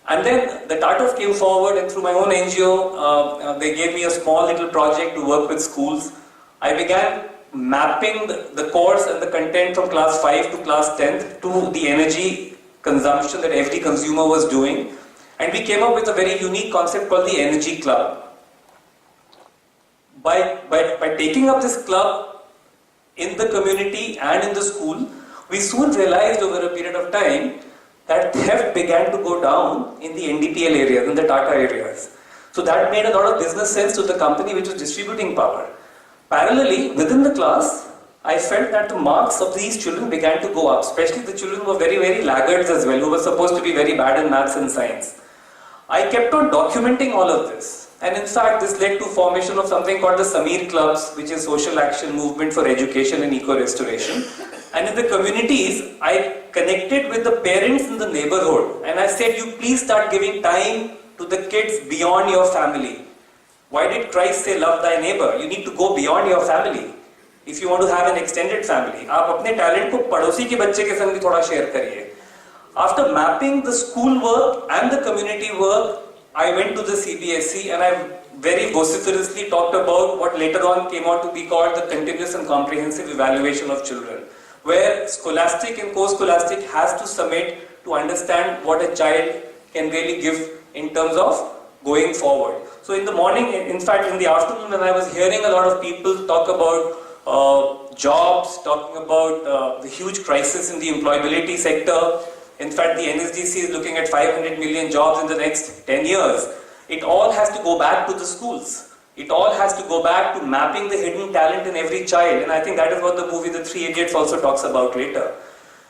And then the Tatas came forward, and through my own NGO, they gave me a small little project to work with schools. I began mapping the course and the content from class 5 to class 10th to the energy consumption that every consumer was doing. And we came up with a very unique concept called the Energy Club. By taking up this club in the community and in the school, we soon realized over a period of time that theft began to go down in the NDPL areas, in the Tata areas. So that made a lot of business sense to the company which was distributing power. Parallelly, within the class, I felt that the marks of these children began to go up, especially the children who were very, very laggards as well, who were supposed to be very bad in maths and science. I kept on documenting all of this. And in fact, this led to formation of something called the Samir Clubs, which is social action movement for education and eco-restoration. And in the communities, I connected with the parents in the neighborhood. And I said, you please start giving time to the kids beyond your family. Why did Christ say, love thy neighbor? You need to go beyond your family. If you want to have an extended family, आप अपने talent को पड़ोसी के बच्चे के संग भी थोड़ा share करिए. After mapping the school work and the community work, I went to the CBSE and I very vociferously talked about what later on came out to be called the continuous and comprehensive evaluation of children, where scholastic and co-scholastic has to submit to understand what a child can really give in terms of going forward. So in the morning, in fact in the afternoon when I was hearing a lot of people talk about jobs, talking about the huge crisis in the employability sector. In fact, the NSDC is looking at 500 million jobs in the next 10 years. It all has to go back to the schools. It all has to go back to mapping the hidden talent in every child. And I think that is what the movie The Three Idiots also talks about later.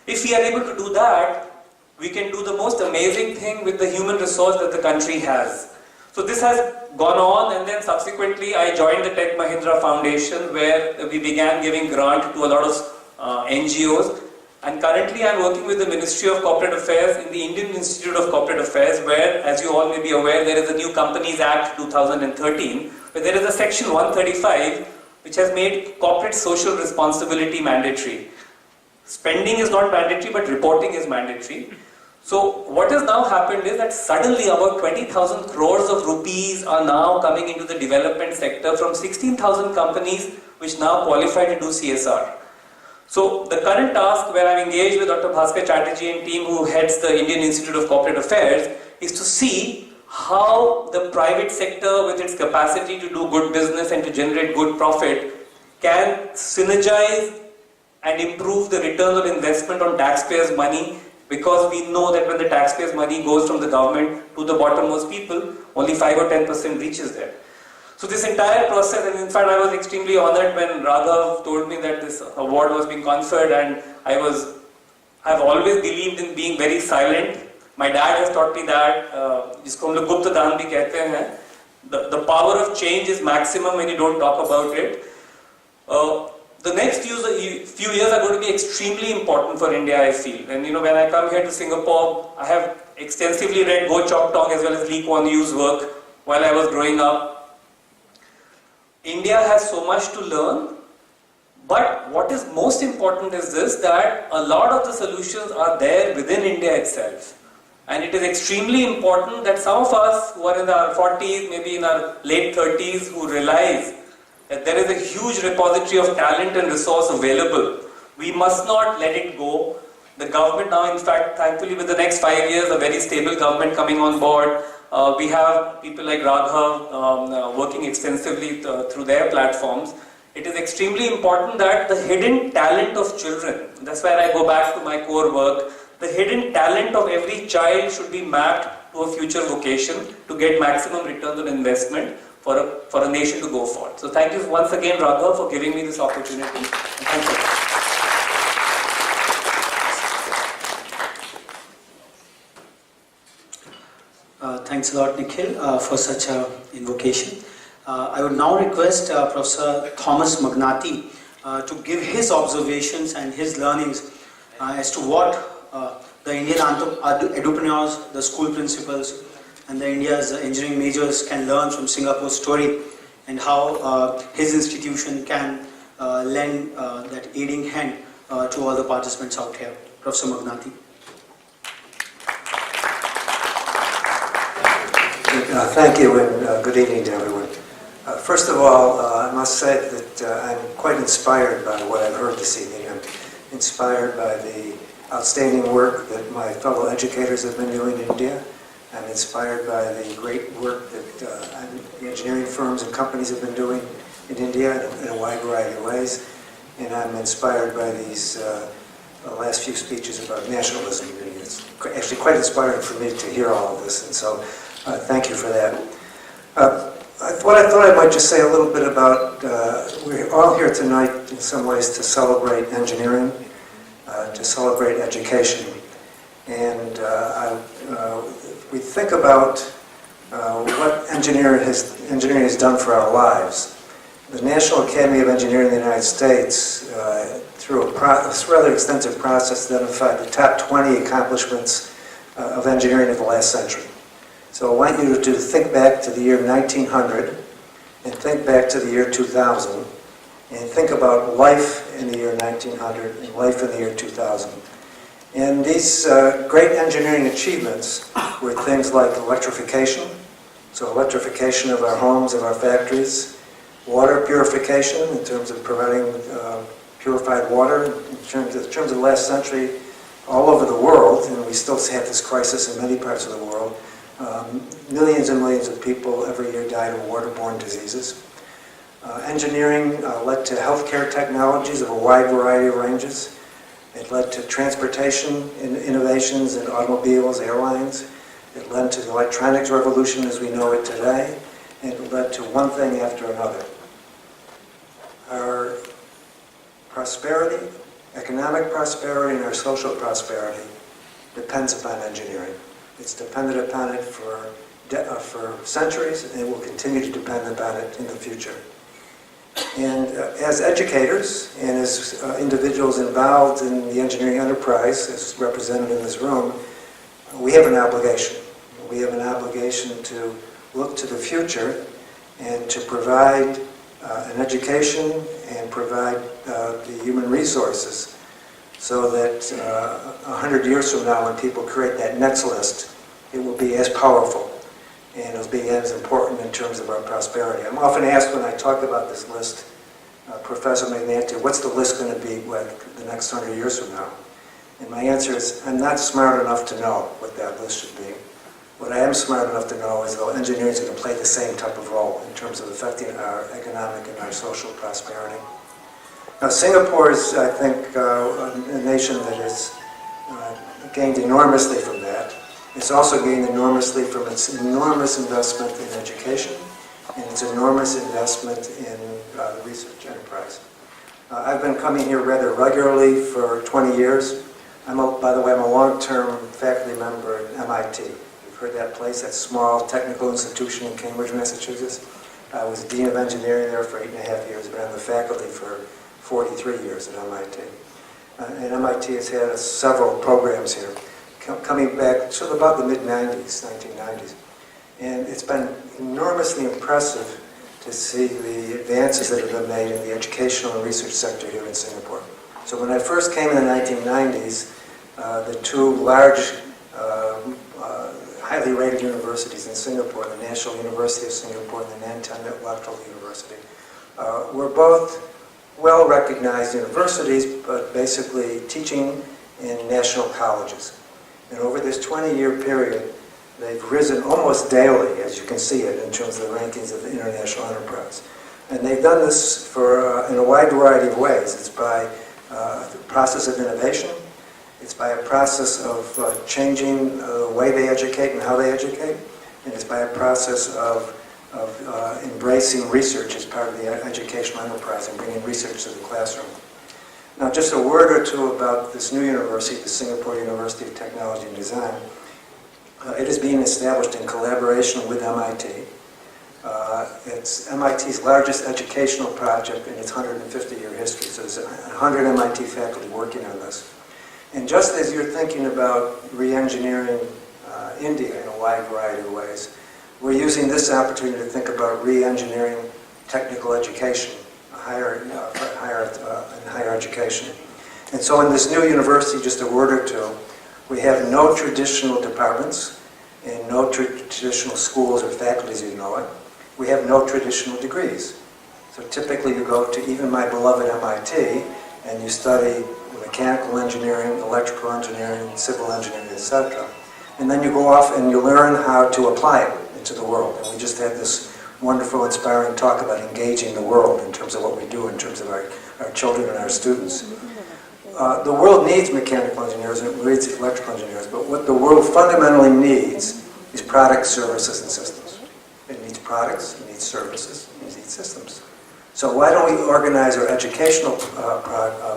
If we are able to do that, we can do the most amazing thing with the human resource that the country has. So this has gone on, and then subsequently I joined the Tech Mahindra Foundation, where we began giving grant to a lot of NGOs. And currently I am working with the Ministry of Corporate Affairs in the Indian Institute of Corporate Affairs, where, as you all may be aware, there is a new Companies Act 2013, where there is a section 135 which has made corporate social responsibility mandatory. Spending is not mandatory, but reporting is mandatory. So what has now happened is that suddenly about 20,000 crores of rupees are now coming into the development sector from 16,000 companies which now qualify to do CSR. So the current task, where I'm engaged with Dr. Bhaskar Chatterjee and team who heads the Indian Institute of Corporate Affairs, is to see how the private sector, with its capacity to do good business and to generate good profit, can synergize and improve the return on investment on taxpayers' money, because we know that when the taxpayers' money goes from the government to the bottommost people, only 5 or 10% reaches there. So this entire process, and in fact I was extremely honored when Raghav told me that this award was being conferred, and I've always believed in being very silent. My dad has taught me that, जिसको हम लोग गुप्त दान भी कहते हैं, the power of change is maximum when you don't talk about it. The next few years are going to be extremely important for India, I feel. And you know, when I come here to Singapore, I have extensively read Goh Chok Tong as well as Lee Kuan Yew's work while I was growing up. India has so much to learn, but what is most important is this, that a lot of the solutions are there within India itself. And it is extremely important that some of us who are in our 40s, maybe in our late 30s, who realize that there is a huge repository of talent and resource available. We must not let it go. The government now, in fact, thankfully with the next 5 years, a very stable government coming on board. We have people like Raghav working extensively through their platforms. It is extremely important that the hidden talent of children, that's where I go back to my core work, the hidden talent of every child should be mapped to a future vocation to get maximum return on investment for a nation to go forward. So thank you once again, Raghav, for giving me this opportunity. And thank you. Thanks a lot, Nikhil, for such an invocation. I would now request Professor Thomas Magnati to give his observations and his learnings as to what the Indian entrepreneurs, the school principals, and the India's engineering majors can learn from Singapore's story, and how his institution can lend that aiding hand to all the participants out here. Professor Magnati. Thank you, and good evening to everyone. First of all, I must say that I'm quite inspired by what I've heard this evening. I'm inspired by the outstanding work that my fellow educators have been doing in India. I'm inspired by the great work that the engineering firms and companies have been doing in India in a wide variety of ways. And I'm inspired by these last few speeches about nationalism. It's actually quite inspiring for me to hear all of this, and so thank you for that. What I thought I might just say a little bit about, we're all here tonight in some ways to celebrate engineering, to celebrate education. And we think about what engineering has done for our lives. The National Academy of Engineering in the United States, through a rather extensive process, identified the top 20 accomplishments of engineering of the last century. So I want you to think back to the year 1900 and think back to the year 2000 and think about life in the year 1900 and life in the year 2000. And these great engineering achievements were things like electrification, so electrification of our homes, of our factories, water purification in terms of providing purified water in terms of the last century all over the world, and we still have this crisis in many parts of the world. Millions and millions of people every year died of waterborne diseases. Engineering led to healthcare technologies of a wide variety of ranges. It led to transportation innovations in automobiles, airlines. It led to the electronics revolution as we know it today. And it led to one thing after another. Our prosperity, economic prosperity, and our social prosperity depends upon engineering. It's depended upon it for centuries, and it will continue to depend upon it in the future. And as educators and as individuals involved in the engineering enterprise, as represented in this room, we have an obligation. We have an obligation to look to the future and to provide an education and provide the human resources so that 100 years from now, when people create that next list, it will be as powerful and it will be as important in terms of our prosperity. I'm often asked when I talk about this list, Professor Magnati, what's the list going to be like the next 100 years from now? And my answer is, I'm not smart enough to know what that list should be. What I am smart enough to know is that engineering is going to play the same type of role in terms of affecting our economic and our social prosperity. Now, Singapore is, I think, a nation that has gained enormously from that. It's also gained enormously from its enormous investment in education and its enormous investment in the research enterprise. I've been coming here rather regularly for 20 years. By the way, I'm a long-term faculty member at MIT. You've heard that place, that small technical institution in Cambridge, Massachusetts. I was Dean of Engineering there for 8.5 years, but I'm the faculty for 43 years at MIT. And MIT has had several programs here, coming back to about the mid-90s, 1990s. And it's been enormously impressive to see the advances that have been made in the educational and research sector here in Singapore. So when I first came in the 1990s, the two large, highly rated universities in Singapore, the National University of Singapore and the Nantan Electoral University, We're both well-recognized universities, but basically teaching in national colleges. And over this 20-year period, they've risen almost daily, as you can see it, in terms of the rankings of the international enterprise. And they've done this in a wide variety of ways. It's by the process of innovation. It's by a process of changing the way they educate and how they educate. And it's by a process of embracing research as part of the educational enterprise and bringing research to the classroom. Now, just a word or two about this new university, the Singapore University of Technology and Design. It is being established in collaboration with MIT. It's MIT's largest educational project in its 150-year history, so there's 100 MIT faculty working on this. And just as you're thinking about re-engineering India in a wide variety of ways, we're using this opportunity to think about re-engineering technical education, higher education. And so in this new university, just a word or two, we have no traditional departments and no traditional schools or faculties, you know it. We have no traditional degrees. So typically you go to even my beloved MIT and you study mechanical engineering, electrical engineering, civil engineering, etc. And then you go off and you learn how to apply it into the world. And we just had this wonderful, inspiring talk about engaging the world in terms of what we do, in terms of our children and our students. The world needs mechanical engineers and it needs electrical engineers, but what the world fundamentally needs is products, services, and systems. It needs products, it needs services, it needs systems. So why don't we organize our educational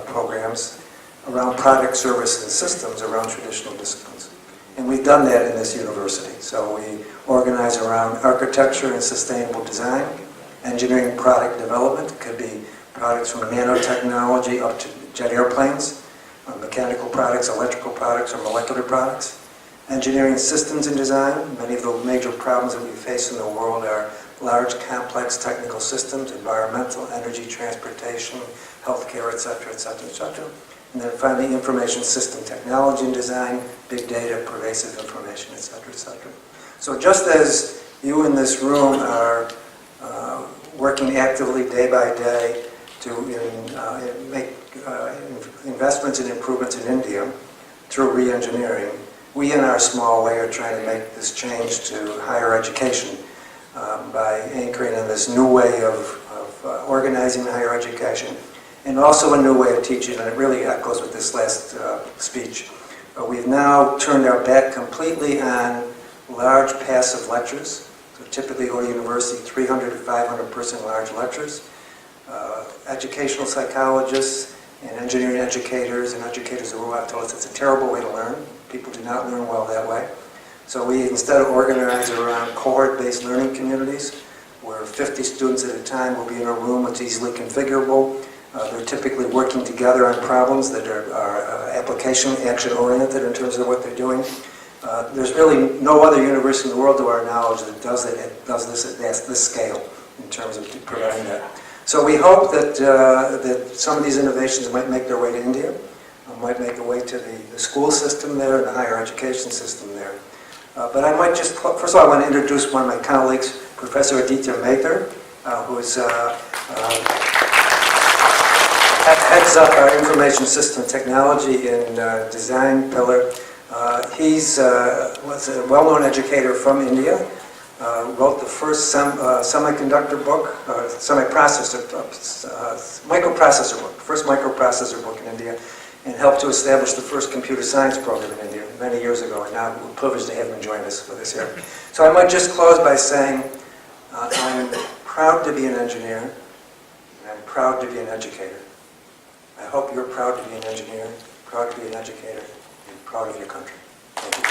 programs around product, service, and systems around traditional disciplines? And we've done that in this university. So we organize around architecture and sustainable design, engineering product development. It could be products from nanotechnology up to jet airplanes, mechanical products, electrical products, or molecular products. Engineering systems and design. Many of the major problems that we face in the world are large, complex technical systems, environmental, energy, transportation, healthcare, etc., etc., etc. And then finally, information system technology and design, big data, pervasive information, etc., etc. So just as you in this room are working actively day by day to make investments and improvements in India through re-engineering, we in our small way are trying to make this change to higher education by anchoring in this new way of organizing higher education and also a new way of teaching, and it really echoes with this last speech. We've now turned our back completely on large passive lectures. So typically go to university, 300 to 500 person large lectures. Educational psychologists and engineering educators and educators who have told us it's a terrible way to learn. People do not learn well that way. So we instead organize around cohort-based learning communities where 50 students at a time will be in a room that's easily configurable. They're typically working together on problems that are application, action-oriented in terms of what they're doing. There's really no other university in the world, to our knowledge, that does this at this scale in terms of providing that. So we hope that that some of these innovations might make their way to India, might make their way to the school system there and the higher education system there. But I might just, first of all, I want to introduce one of my colleagues, Professor Aditya Mathur, who is heads up our information system technology and design pillar. He's was a well-known educator from India, wrote the first semiconductor book, microprocessor book, first microprocessor book in India, and helped to establish the first computer science program in India many years ago, and now we're privileged to have him join us for this year. So I might just close by saying I'm proud to be an engineer, and I'm proud to be an educator. I hope you're proud to be an engineer, proud to be an educator, and proud of your country. Thank you.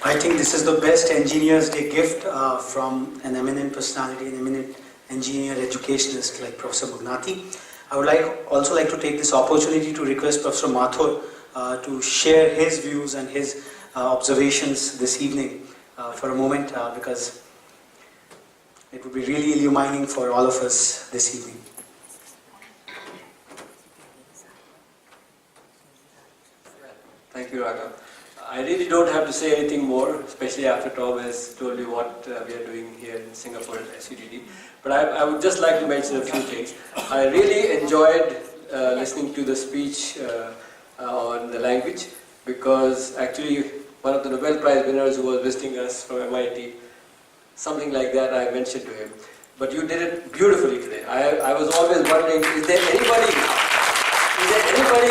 I think this is the best Engineers Day gift from an eminent personality, an eminent engineer educationist like Professor Magnati. I would also like to take this opportunity to request Professor Mathur to share his views and his observations this evening for a moment because it would be really illuminating for all of us this evening. Thank you, Raghav. I really don't have to say anything more, especially after Tom has told you what we are doing here in Singapore at SUDD. But I would just like to mention a few things. I really enjoyed listening to the speech on the language, because actually one of the Nobel Prize winners who was visiting us from MIT, something like that I mentioned to him. But you did it beautifully today. I was always wondering, is there anybody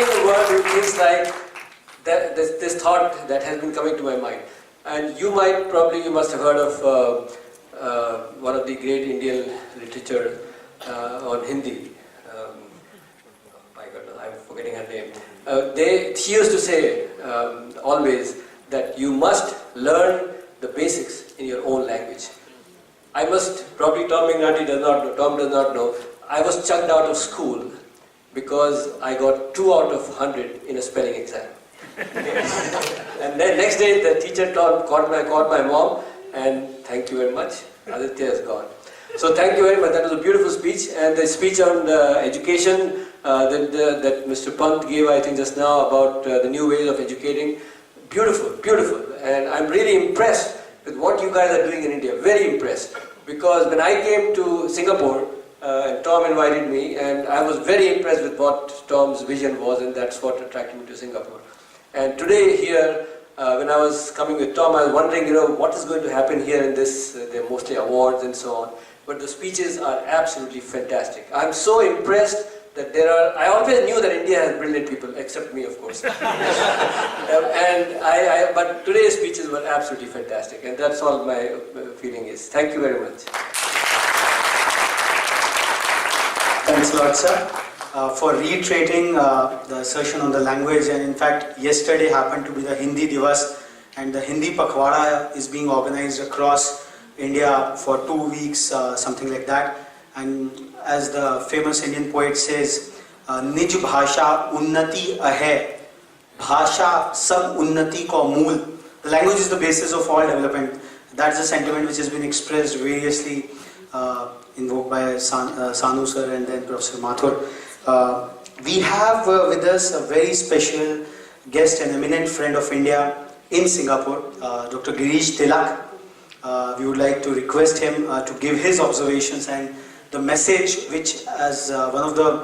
in the world who thinks like that, this thought that has been coming to my mind? And you must have heard of one of the great Indian literature on Hindi. My goodness, I'm forgetting her name. She used to say always that you must learn the basics in your own language. I must, probably Tom Mignati does not know, Tom does not know, I was chucked out of school because I got 2 out of 100 in a spelling exam. And then next day the teacher called my mom, and thank you very much, Aditya is gone. So thank you very much, that was a beautiful speech. And the speech on education that Mr. Pant gave, I think just now, about the new ways of educating, beautiful, beautiful. And I'm really impressed with what you guys are doing in India, very impressed. Because when I came to Singapore, and Tom invited me, and I was very impressed with what Tom's vision was, and that's what attracted me to Singapore. And today here, when I was coming with Tom, I was wondering, what is going to happen here in this, there are mostly awards and so on. But the speeches are absolutely fantastic. I'm so impressed that I always knew that India has brilliant people, except me, of course. But today's speeches were absolutely fantastic, and that's all my feeling is. Thank you very much. Thanks a lot, sir, for reiterating the assertion on the language. And in fact, yesterday happened to be the Hindi Divas, and the Hindi Pakhwada is being organized across India for 2 weeks, something like that. And as the famous Indian poet says, Nij bhasha unnati ahe, bhasha sab unnati ko mool. The language is the basis of all development. That's the sentiment which has been expressed variously, invoked by Sanu sir and then Professor Mathur. We have with us a very special guest, an eminent friend of India in Singapore, Dr. Girish Tilak. We would like to request him to give his observations and the message which, as one of the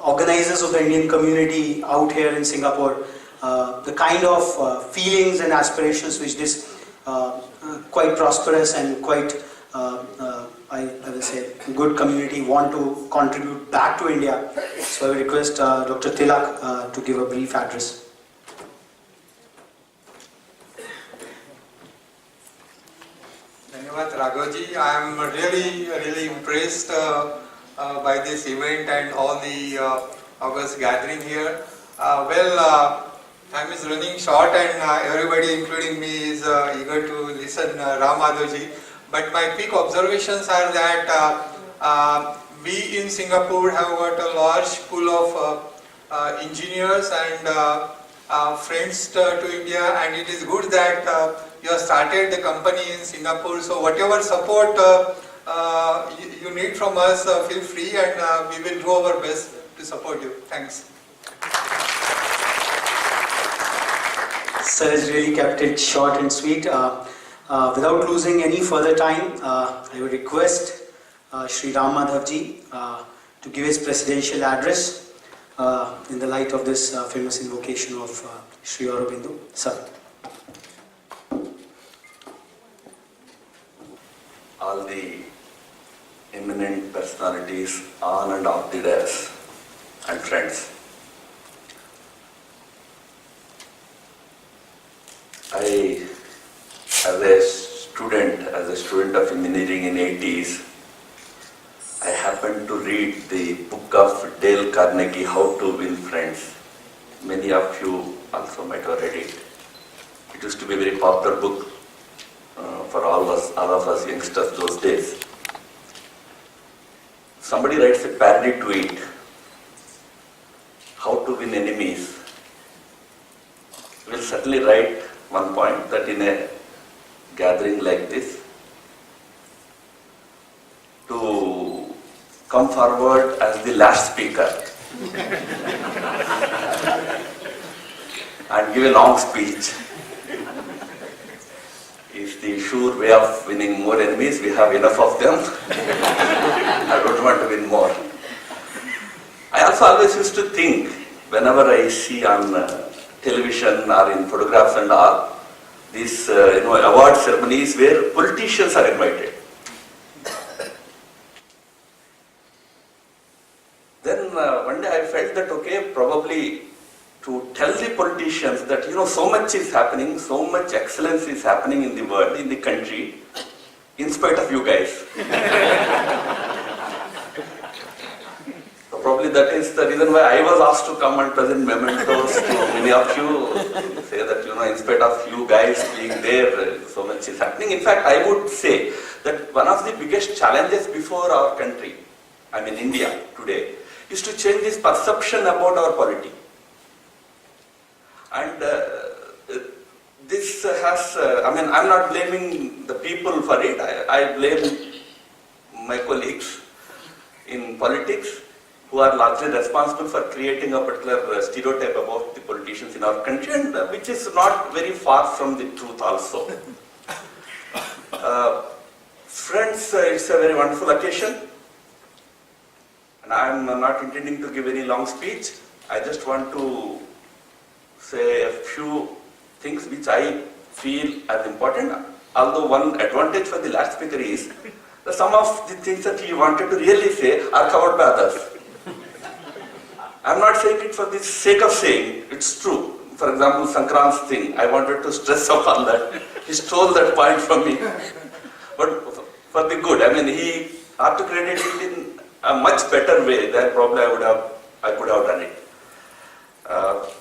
organizers of the Indian community out here in Singapore, the kind of feelings and aspirations which this quite prosperous and quite, I will say, good community want to contribute back to India. So I request Dr. Tilak to give a brief address. Raghavji, I am really impressed by this event and all the August gathering here. Time is running short and everybody, including me, is eager to listen Ram Madhavji. But my quick observations are that we in Singapore have got a large pool of engineers and friends to India, and it is good that you have started the company in Singapore. So whatever support you need from us, feel free, and we will do our best to support you. Thanks. Sir has really kept it short and sweet. Without losing any further time, I would request Shri Ram Madhavji to give his presidential address in the light of this famous invocation of Shri Aurobindo. Sir. All the eminent personalities on and off the dais and friends. As a student of engineering in 80s, I happened to read the book of Dale Carnegie, How to Win Friends. Many of you also might have read it. It used to be a very popular book for all of us youngsters those days. Somebody writes a parody to it, How to Win Enemies. We'll certainly write one point that in a gathering like this, to come forward as the last speaker and give a long speech the sure way of winning more enemies. We have enough of them. I don't want to win more. I also always used to think, whenever I see on television or in photographs and all, these award ceremonies where politicians are invited. Then one day I felt that, okay, probably to tell the politicians that, so much is happening, so much excellence is happening in the world, in the country, in spite of you guys. So probably that is the reason why I was asked to come and present mementos to many of you, say that, in spite of you guys being there, so much is happening. In fact, I would say that one of the biggest challenges before our country, I mean India today, is to change this perception about our polity. And this has, I'm not blaming the people for it. I blame my colleagues in politics who are largely responsible for creating a particular stereotype about the politicians in our country, and which is not very far from the truth also. Friends, it's a very wonderful occasion, and I'm not intending to give any long speech. I just want to say a few things which I feel as important, although one advantage for the last speaker is that some of the things that he wanted to really say are covered by others. I'm not saying it for the sake of saying, it's true. For example, Sankrant's thing, I wanted to stress upon that. He stole that point from me. But for the good, he articulated it in a much better way than probably I could have done it.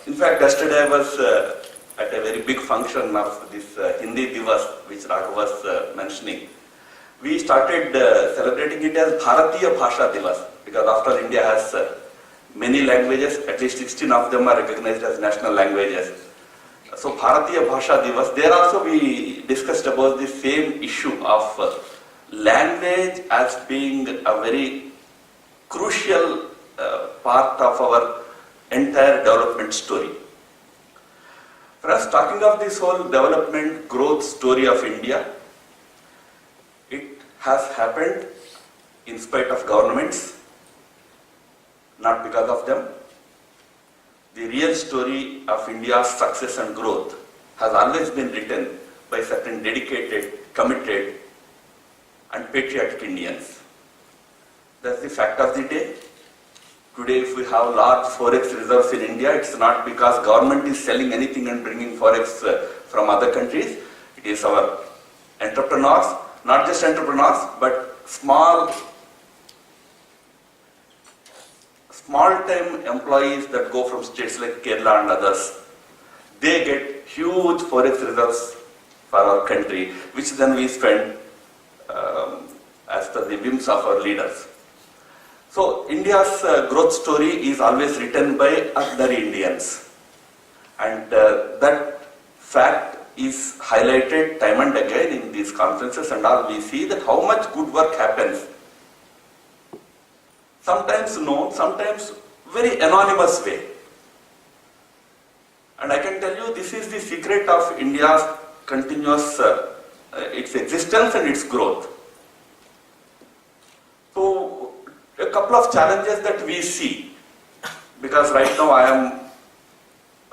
In fact, yesterday I was at a very big function of this Hindi Divas, which Raghu was mentioning. We started celebrating it as Bharatiya Bhasha Divas, because after all, India has many languages, at least 16 of them are recognized as national languages. So Bharatiya Bhasha Divas, there also we discussed about the same issue of language as being a very crucial part of our entire development story. For us, talking of this whole development growth story of India, it has happened in spite of governments, not because of them. The real story of India's success and growth has always been written by certain dedicated, committed, and patriotic Indians. That's the fact of the day. Today, if we have large forex reserves in India, it's not because government is selling anything and bringing forex from other countries. It is our entrepreneurs, not just entrepreneurs, but small-time employees that go from states like Kerala and others. They get huge forex reserves for our country, which then we spend as per the whims of our leaders. So India's growth story is always written by ordinary Indians, and that fact is highlighted time and again in these conferences and all. We see that how much good work happens. Sometimes known, sometimes very anonymous way. And I can tell you this is the secret of India's continuous its existence and its growth. So a couple of challenges that we see, because right now I am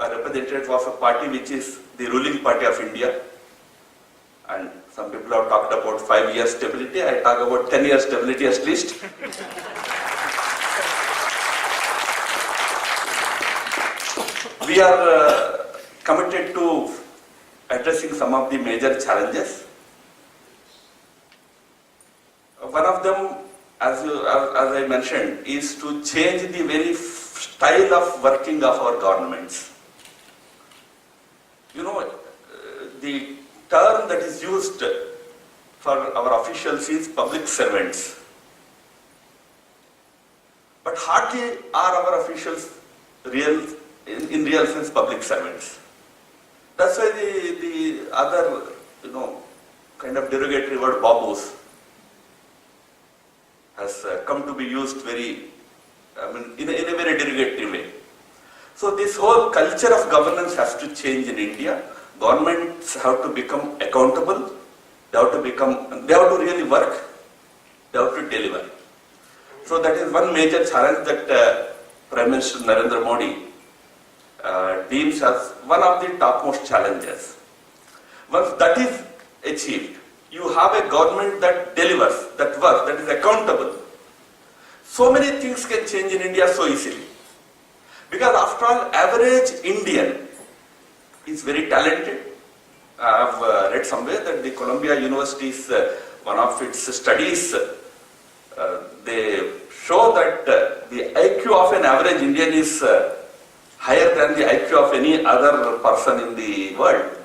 a representative of a party which is the ruling party of India, and some people have talked about 5 years stability. I talk about 10 years stability at least. We are committed to addressing some of the major challenges. One of them, as I mentioned, is to change the very style of working of our governments. The term that is used for our officials is public servants. But hardly are our officials in real sense public servants. That's why the other, kind of derogatory word babus has come to be used in a very derogatory way. So this whole culture of governance has to change in India. Governments have to become accountable. They have to really work, they have to deliver. So that is one major challenge that Prime Minister Narendra Modi deems as one of the topmost challenges. Once that is achieved, you have a government that delivers, that works, that is accountable. So many things can change in India so easily. Because after all, average Indian is very talented. I have read somewhere that the Columbia University's one of its studies, they show that the IQ of an average Indian is higher than the IQ of any other person in the world.